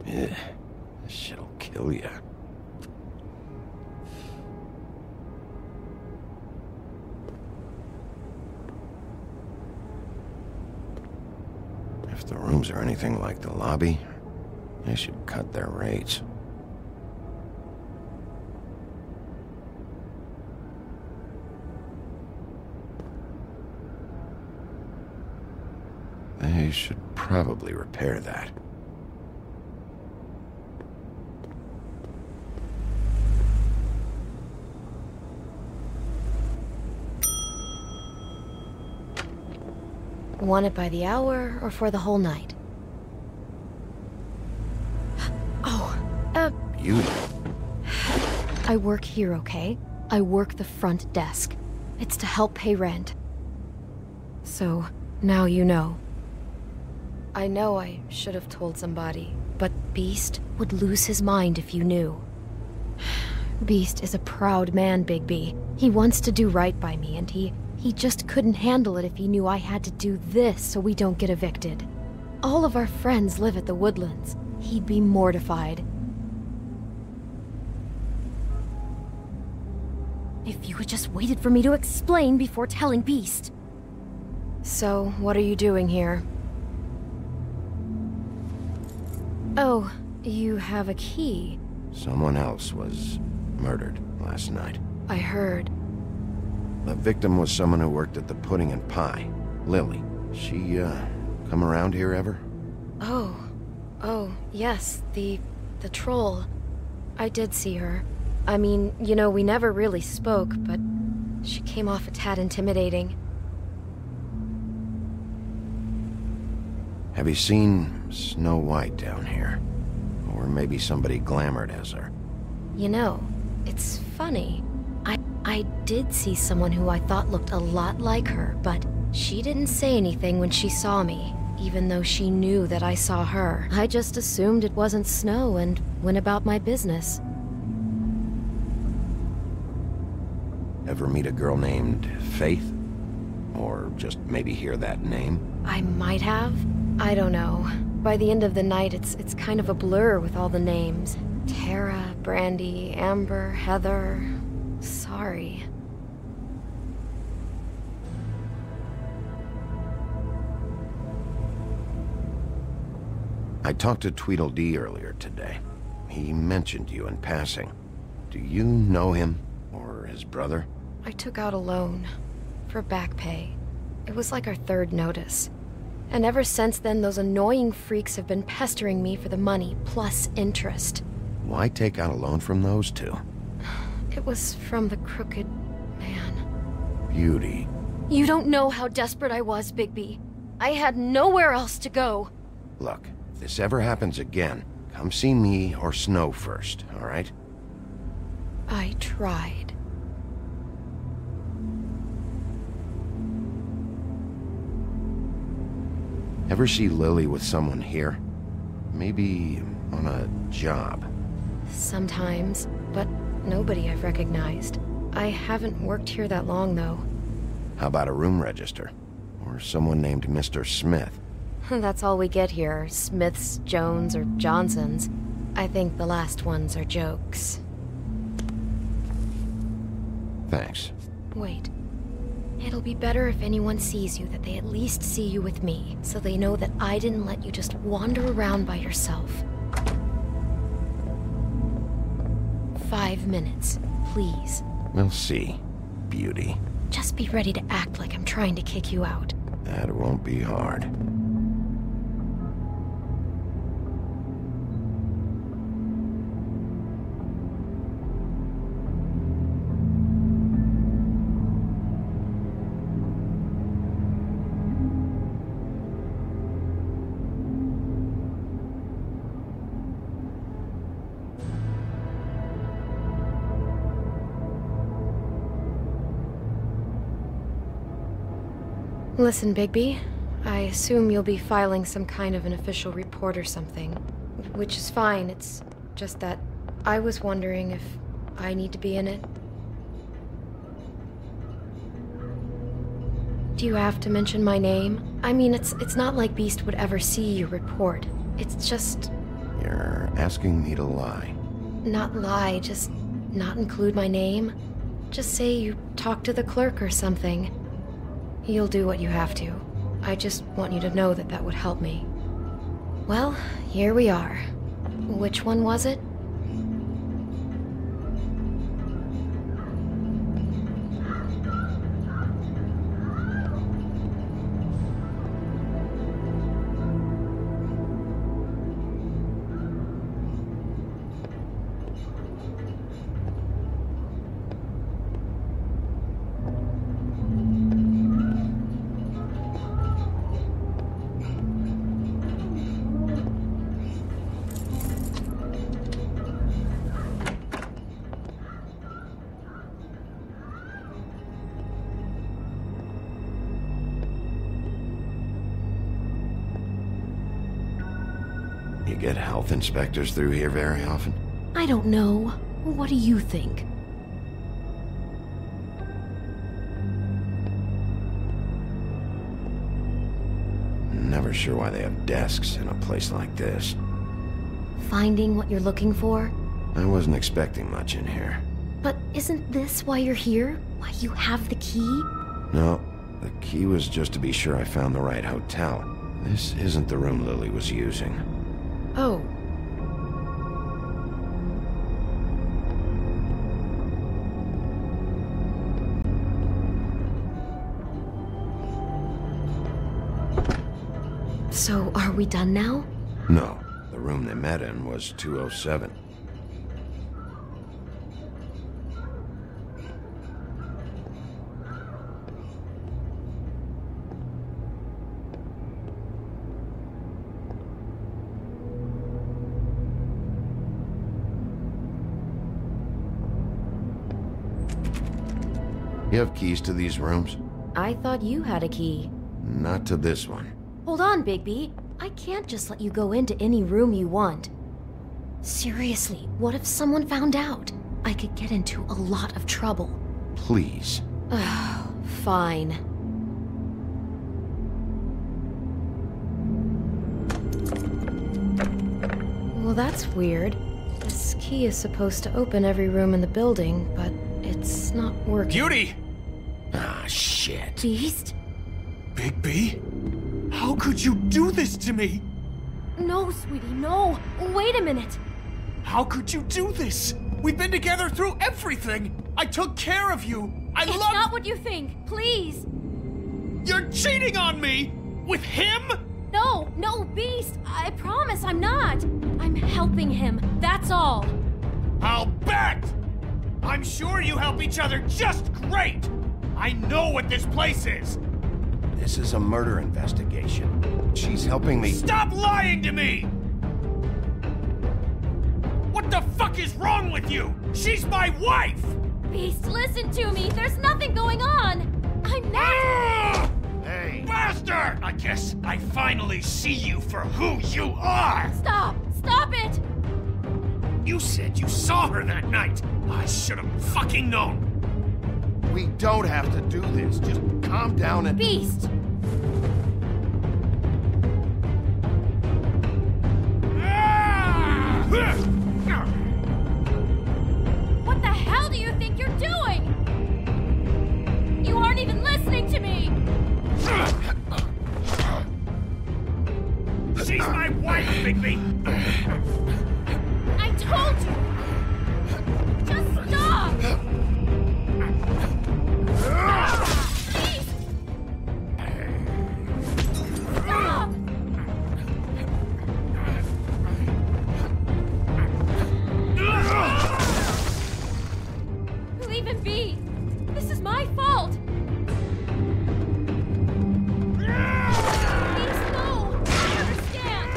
This shit'll kill ya. If the rooms are anything like the lobby, they should cut their rates. They should probably repair that. Want it by the hour or for the whole night? Beauty. I work here, okay? I work the front desk. It's to help pay rent. So, now you know. I know I should have told somebody, but Beast would lose his mind if you knew. Beast is a proud man, Bigby. He wants to do right by me, and he just couldn't handle it if he knew I had to do this so we don't get evicted. All of our friends live at the Woodlands. He'd be mortified. If you had just waited for me to explain before telling Beast. So, what are you doing here? Oh, you have a key. Someone else was murdered last night. I heard. The victim was someone who worked at the Pudding and Pie. Lily. She, come around here ever? Oh, yes, the troll. I did see her. I mean, you know, we never really spoke, but she came off a tad intimidating. Have you seen Snow White down here? Or maybe somebody glamored as her? You know, it's funny. I did see someone who I thought looked a lot like her, but she didn't say anything when she saw me, even though she knew that I saw her. I just assumed it wasn't Snow and went about my business. Ever meet a girl named Faith? Or just maybe hear that name? I might have. I don't know. By the end of the night, it's kind of a blur with all the names. Tara, Brandy, Amber, Heather... Sorry. I talked to Tweedledee earlier today. He mentioned you in passing. Do you know him? Or his brother? I took out a loan. For back pay. It was like our third notice. And ever since then, those annoying freaks have been pestering me for the money, plus interest. Why take out a loan from those two? It was from the Crooked Man. Beauty. You don't know how desperate I was, Bigby. I had nowhere else to go. Look, if this ever happens again, come see me or Snow first, all right? I tried. Ever see Lily with someone here? Maybe on a job. Sometimes, but nobody I've recognized. I haven't worked here that long, though. How about a room register? Or someone named Mr. Smith? That's all we get here, Smiths, Jones, or Johnsons. I think the last ones are jokes. Thanks. Wait. It'll be better if anyone sees you that they at least see you with me, so they know that I didn't let you just wander around by yourself. 5 minutes, please. We'll see, Beauty. Just be ready to act like I'm trying to kick you out. That won't be hard. Listen, Bigby, I assume you'll be filing some kind of an official report or something. Which is fine, it's just that I was wondering if I need to be in it. Do you have to mention my name? I mean, it's not like Beast would ever see your report. It's just... You're asking me to lie. Not lie, just not include my name. Just say you talked to the clerk or something. You'll do what you have to. I just want you to know that that would help me. Well, here we are. Which one was it? You get health inspectors through here very often? I don't know. What do you think? Never sure why they have desks in a place like this. Finding what you're looking for? I wasn't expecting much in here. But isn't this why you're here? Why you have the key? No, the key was just to be sure I found the right hotel. This isn't the room Lily was using. Oh. So, are we done now? No, the room they met in was 207. You have keys to these rooms? I thought you had a key. Not to this one. Hold on, Bigby. I can't just let you go into any room you want. Seriously, what if someone found out? I could get into a lot of trouble. Please. Fine. Well, that's weird. This key is supposed to open every room in the building, but it's not working. Beauty! Ah, shit. Beast? Bigby? How could you do this to me? No, sweetie, no. Wait a minute. How could you do this? We've been together through everything. I took care of you. It's not what you think. Please. You're cheating on me! With him? No, Beast. I promise I'm not. I'm helping him. That's all. I'll bet! I'm sure you help each other just great! I know what this place is! This is a murder investigation. She's helping me— Stop lying to me! What the fuck is wrong with you? She's my wife! Beast, listen to me. There's nothing going on. I'm not— Hey! Bastard! I guess I finally see you for who you are! Stop! Stop it! You said you saw her that night. I should have fucking known. We don't have to do this. Just calm down and— Beast! What the hell do you think you're doing? You aren't even listening to me! She's my wife, Bigby! I told you! Just stop! Please! Stop! Leave him be! This is my fault! Please, no! I understand!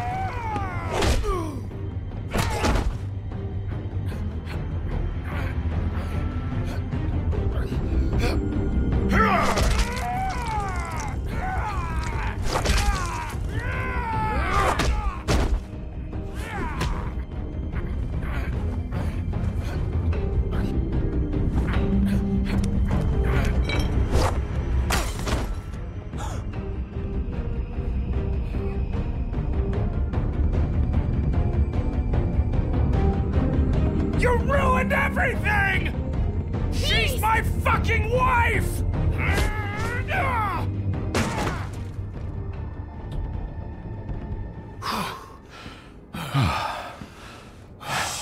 You ruined everything! She's my fucking wife!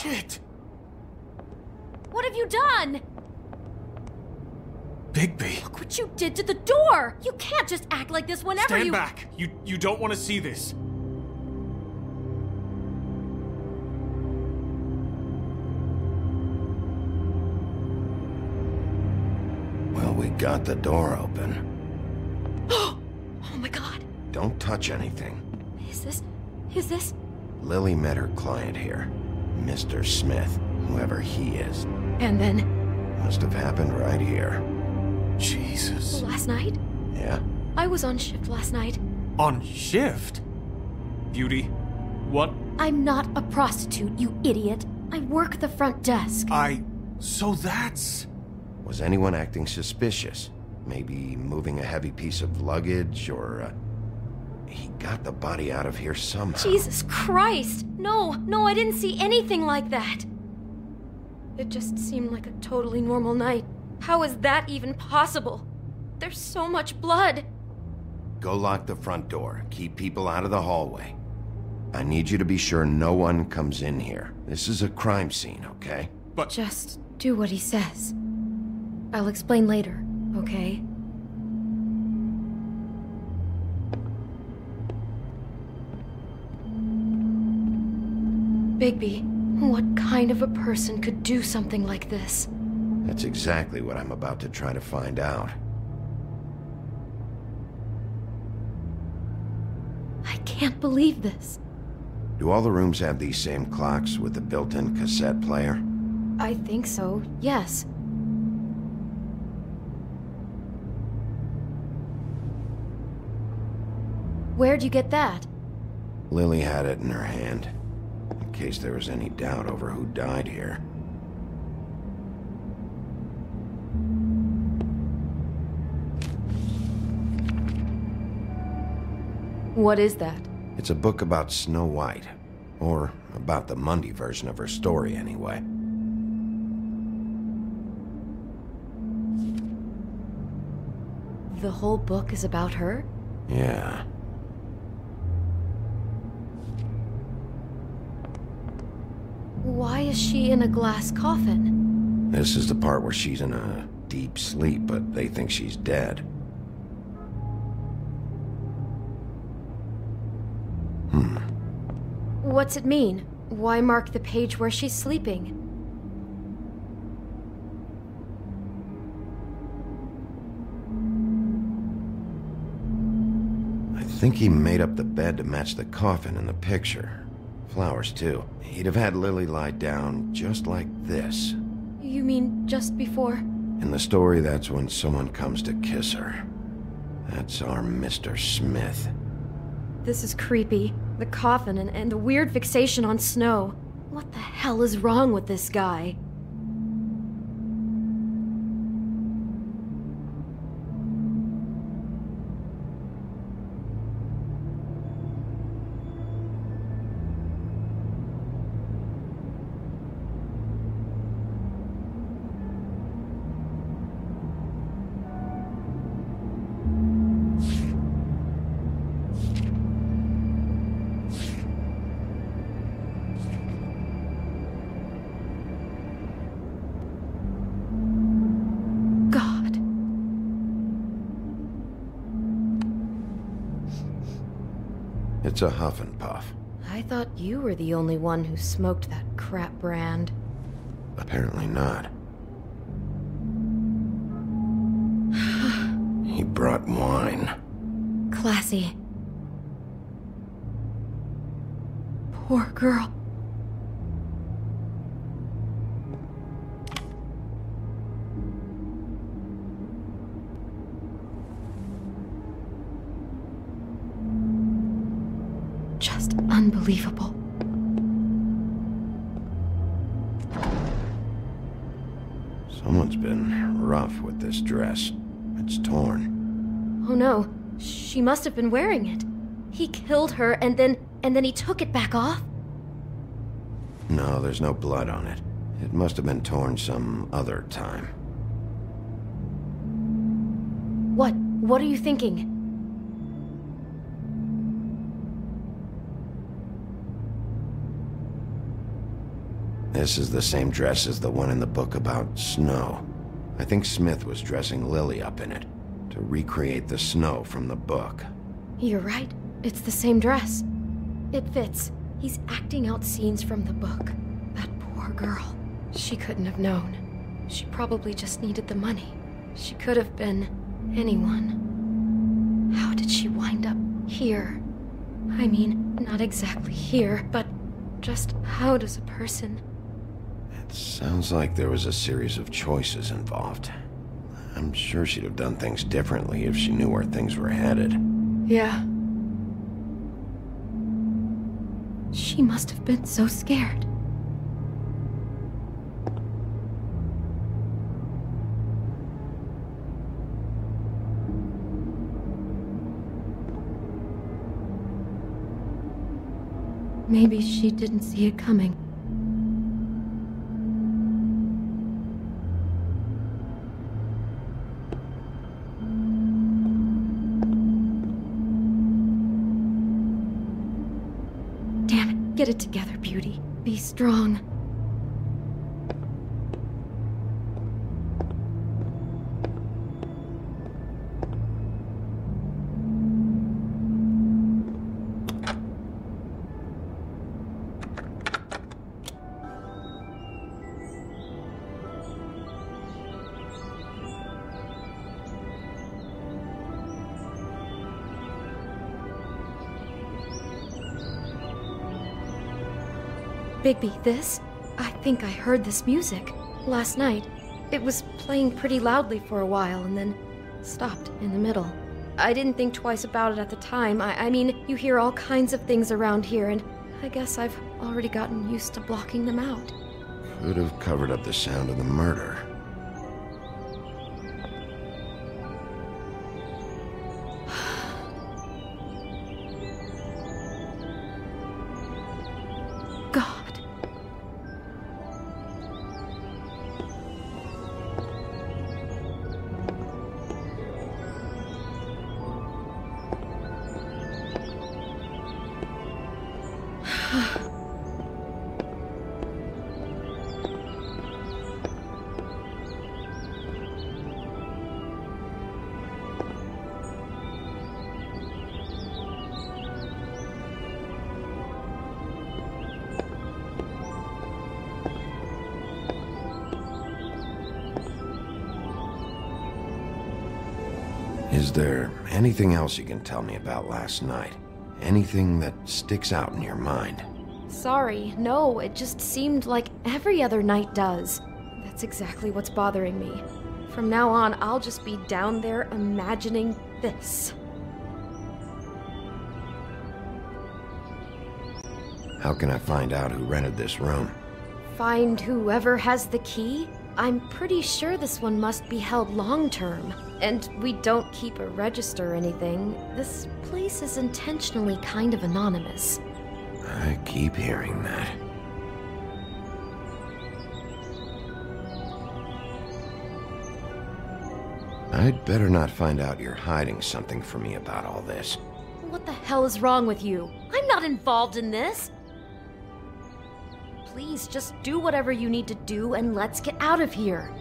Shit! What have you done? Bigby. Look what you did to the door! You can't just act like this whenever Stand you— back! You don't want to see this. Well, we got the door open. Oh my god. Don't touch anything. Is this? Lily met her client here. Mr. Smith, whoever he is. And then? Must have happened right here. Jesus. Last night? Yeah? I was on shift last night. On shift? Beauty, what? I'm not a prostitute, you idiot. I work the front desk. So that's... Was anyone acting suspicious? Maybe moving a heavy piece of luggage, or, he got the body out of here somehow. Jesus Christ! No, I didn't see anything like that. It just seemed like a totally normal night. How is that even possible? There's so much blood. Go lock the front door. Keep people out of the hallway. I need you to be sure no one comes in here. This is a crime scene, okay? But... Just do what he says. I'll explain later, okay? Bigby, what kind of a person could do something like this? That's exactly what I'm about to try to find out. I can't believe this. Do all the rooms have these same clocks with the built-in cassette player? I think so, yes. Where'd you get that? Lily had it in her hand, in case there was any doubt over who died here. What is that? It's a book about Snow White. Or about the Mundy version of her story, anyway. The whole book is about her? Yeah. Why is she in a glass coffin? This is the part where she's in a deep sleep, but they think she's dead. What's it mean? Why mark the page where she's sleeping? I think he made up the bed to match the coffin in the picture. Flowers, too. He'd have had Lily lie down just like this. You mean just before? In the story, that's when someone comes to kiss her. That's our Mr. Smith. This is creepy. The coffin and the weird fixation on Snow. What the hell is wrong with this guy? It's a Huff and Puff. I thought you were the only one who smoked that crap brand. Apparently not. He brought wine. Classy. Poor girl. Just unbelievable. Someone's been rough with this dress. It's torn. Oh no, she must have been wearing it. He killed her and then he took it back off? No, there's no blood on it. It must have been torn some other time. What are you thinking? This is the same dress as the one in the book about Snow. I think Smith was dressing Lily up in it, to recreate the Snow from the book. You're right. It's the same dress. It fits. He's acting out scenes from the book. That poor girl. She couldn't have known. She probably just needed the money. She could have been anyone. How did she wind up here? I mean, not exactly here, but just how does a person... Sounds like there was a series of choices involved. I'm sure she'd have done things differently if she knew where things were headed. Yeah. She must have been so scared. Maybe she didn't see it coming. Get it together, Beauty. Be strong. Bigby, this? I think I heard this music. Last night. It was playing pretty loudly for a while and then stopped in the middle. I didn't think twice about it at the time. I mean, you hear all kinds of things around here, and I guess I've already gotten used to blocking them out. Could have covered up the sound of the murder. Is there anything else you can tell me about last night? Anything that sticks out in your mind? Sorry, no, it just seemed like every other night does. That's exactly what's bothering me. From now on, I'll just be down there imagining this. How can I find out who rented this room? Find whoever has the key? I'm pretty sure this one must be held long-term. And we don't keep a register or anything. This place is intentionally kind of anonymous. I keep hearing that. I'd better not find out you're hiding something from me about all this. What the hell is wrong with you? I'm not involved in this! Please, just do whatever you need to do and let's get out of here.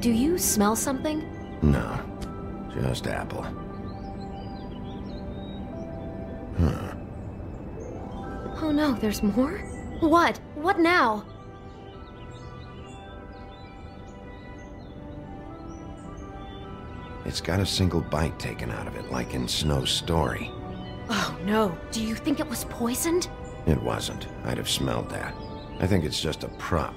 Do you smell something? No, just apple. Huh. Oh no, there's more? What? What now? It's got a single bite taken out of it, like in Snow's story. Oh no, do you think it was poisoned? It wasn't. I'd have smelled that. I think it's just a prop.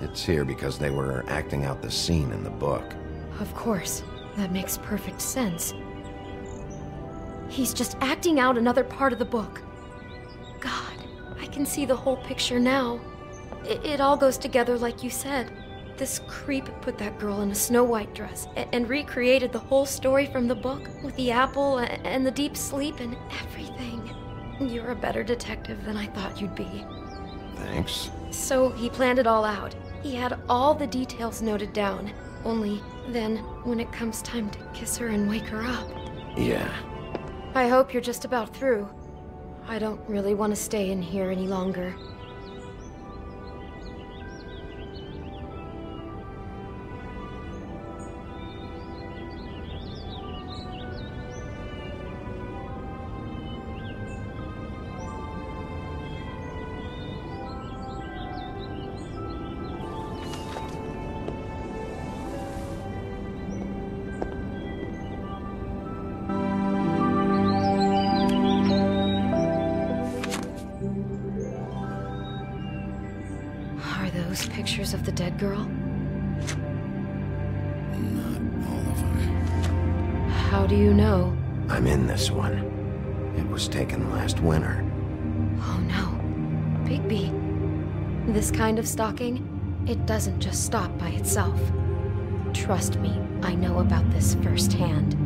It's here because they were acting out the scene in the book. Of course. That makes perfect sense. He's just acting out another part of the book. God, I can see the whole picture now. It all goes together like you said. This creep put that girl in a Snow White dress and recreated the whole story from the book with the apple and the deep sleep and everything. You're a better detective than I thought you'd be. Thanks. So he planned it all out. He had all the details noted down. Only then, when it comes time to kiss her and wake her up. Yeah. I hope you're just about through. I don't really want to stay in here any longer. Pictures of the dead girl? Not all of them. How do you know? I'm in this one. It was taken last winter. Oh no. Bigby. This kind of stalking, it doesn't just stop by itself. Trust me, I know about this firsthand.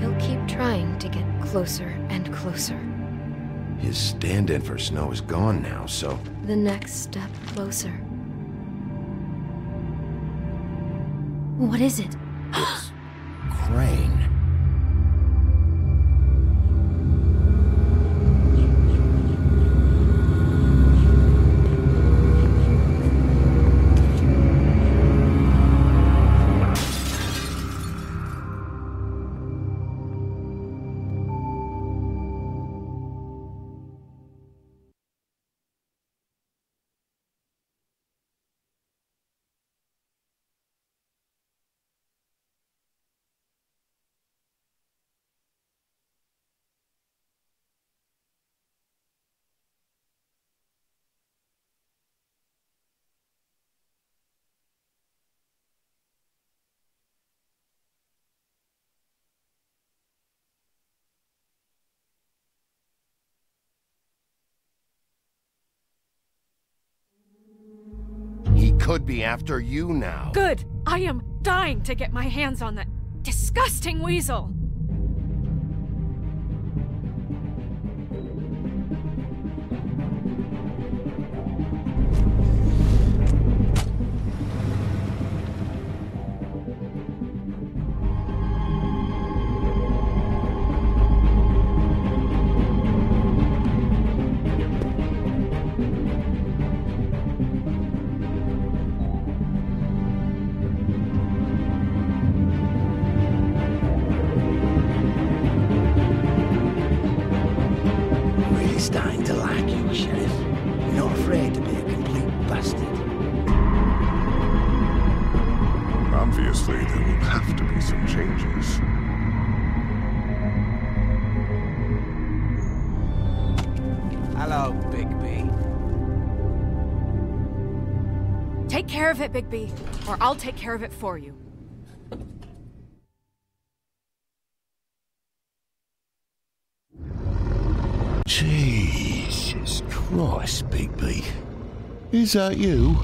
He'll keep trying to get closer and closer. His stand-in for Snow is gone now, so... The next step closer. What is it? It's Crane. could be after you now. Good! I am dying to get my hands on that disgusting weasel! Starting to like you, Sheriff. You're not afraid to be a complete bastard. Obviously, there will have to be some changes. Hello, Bigby. Take care of it, Bigby, or I'll take care of it for you. Jesus Christ, Bigby. Is that you?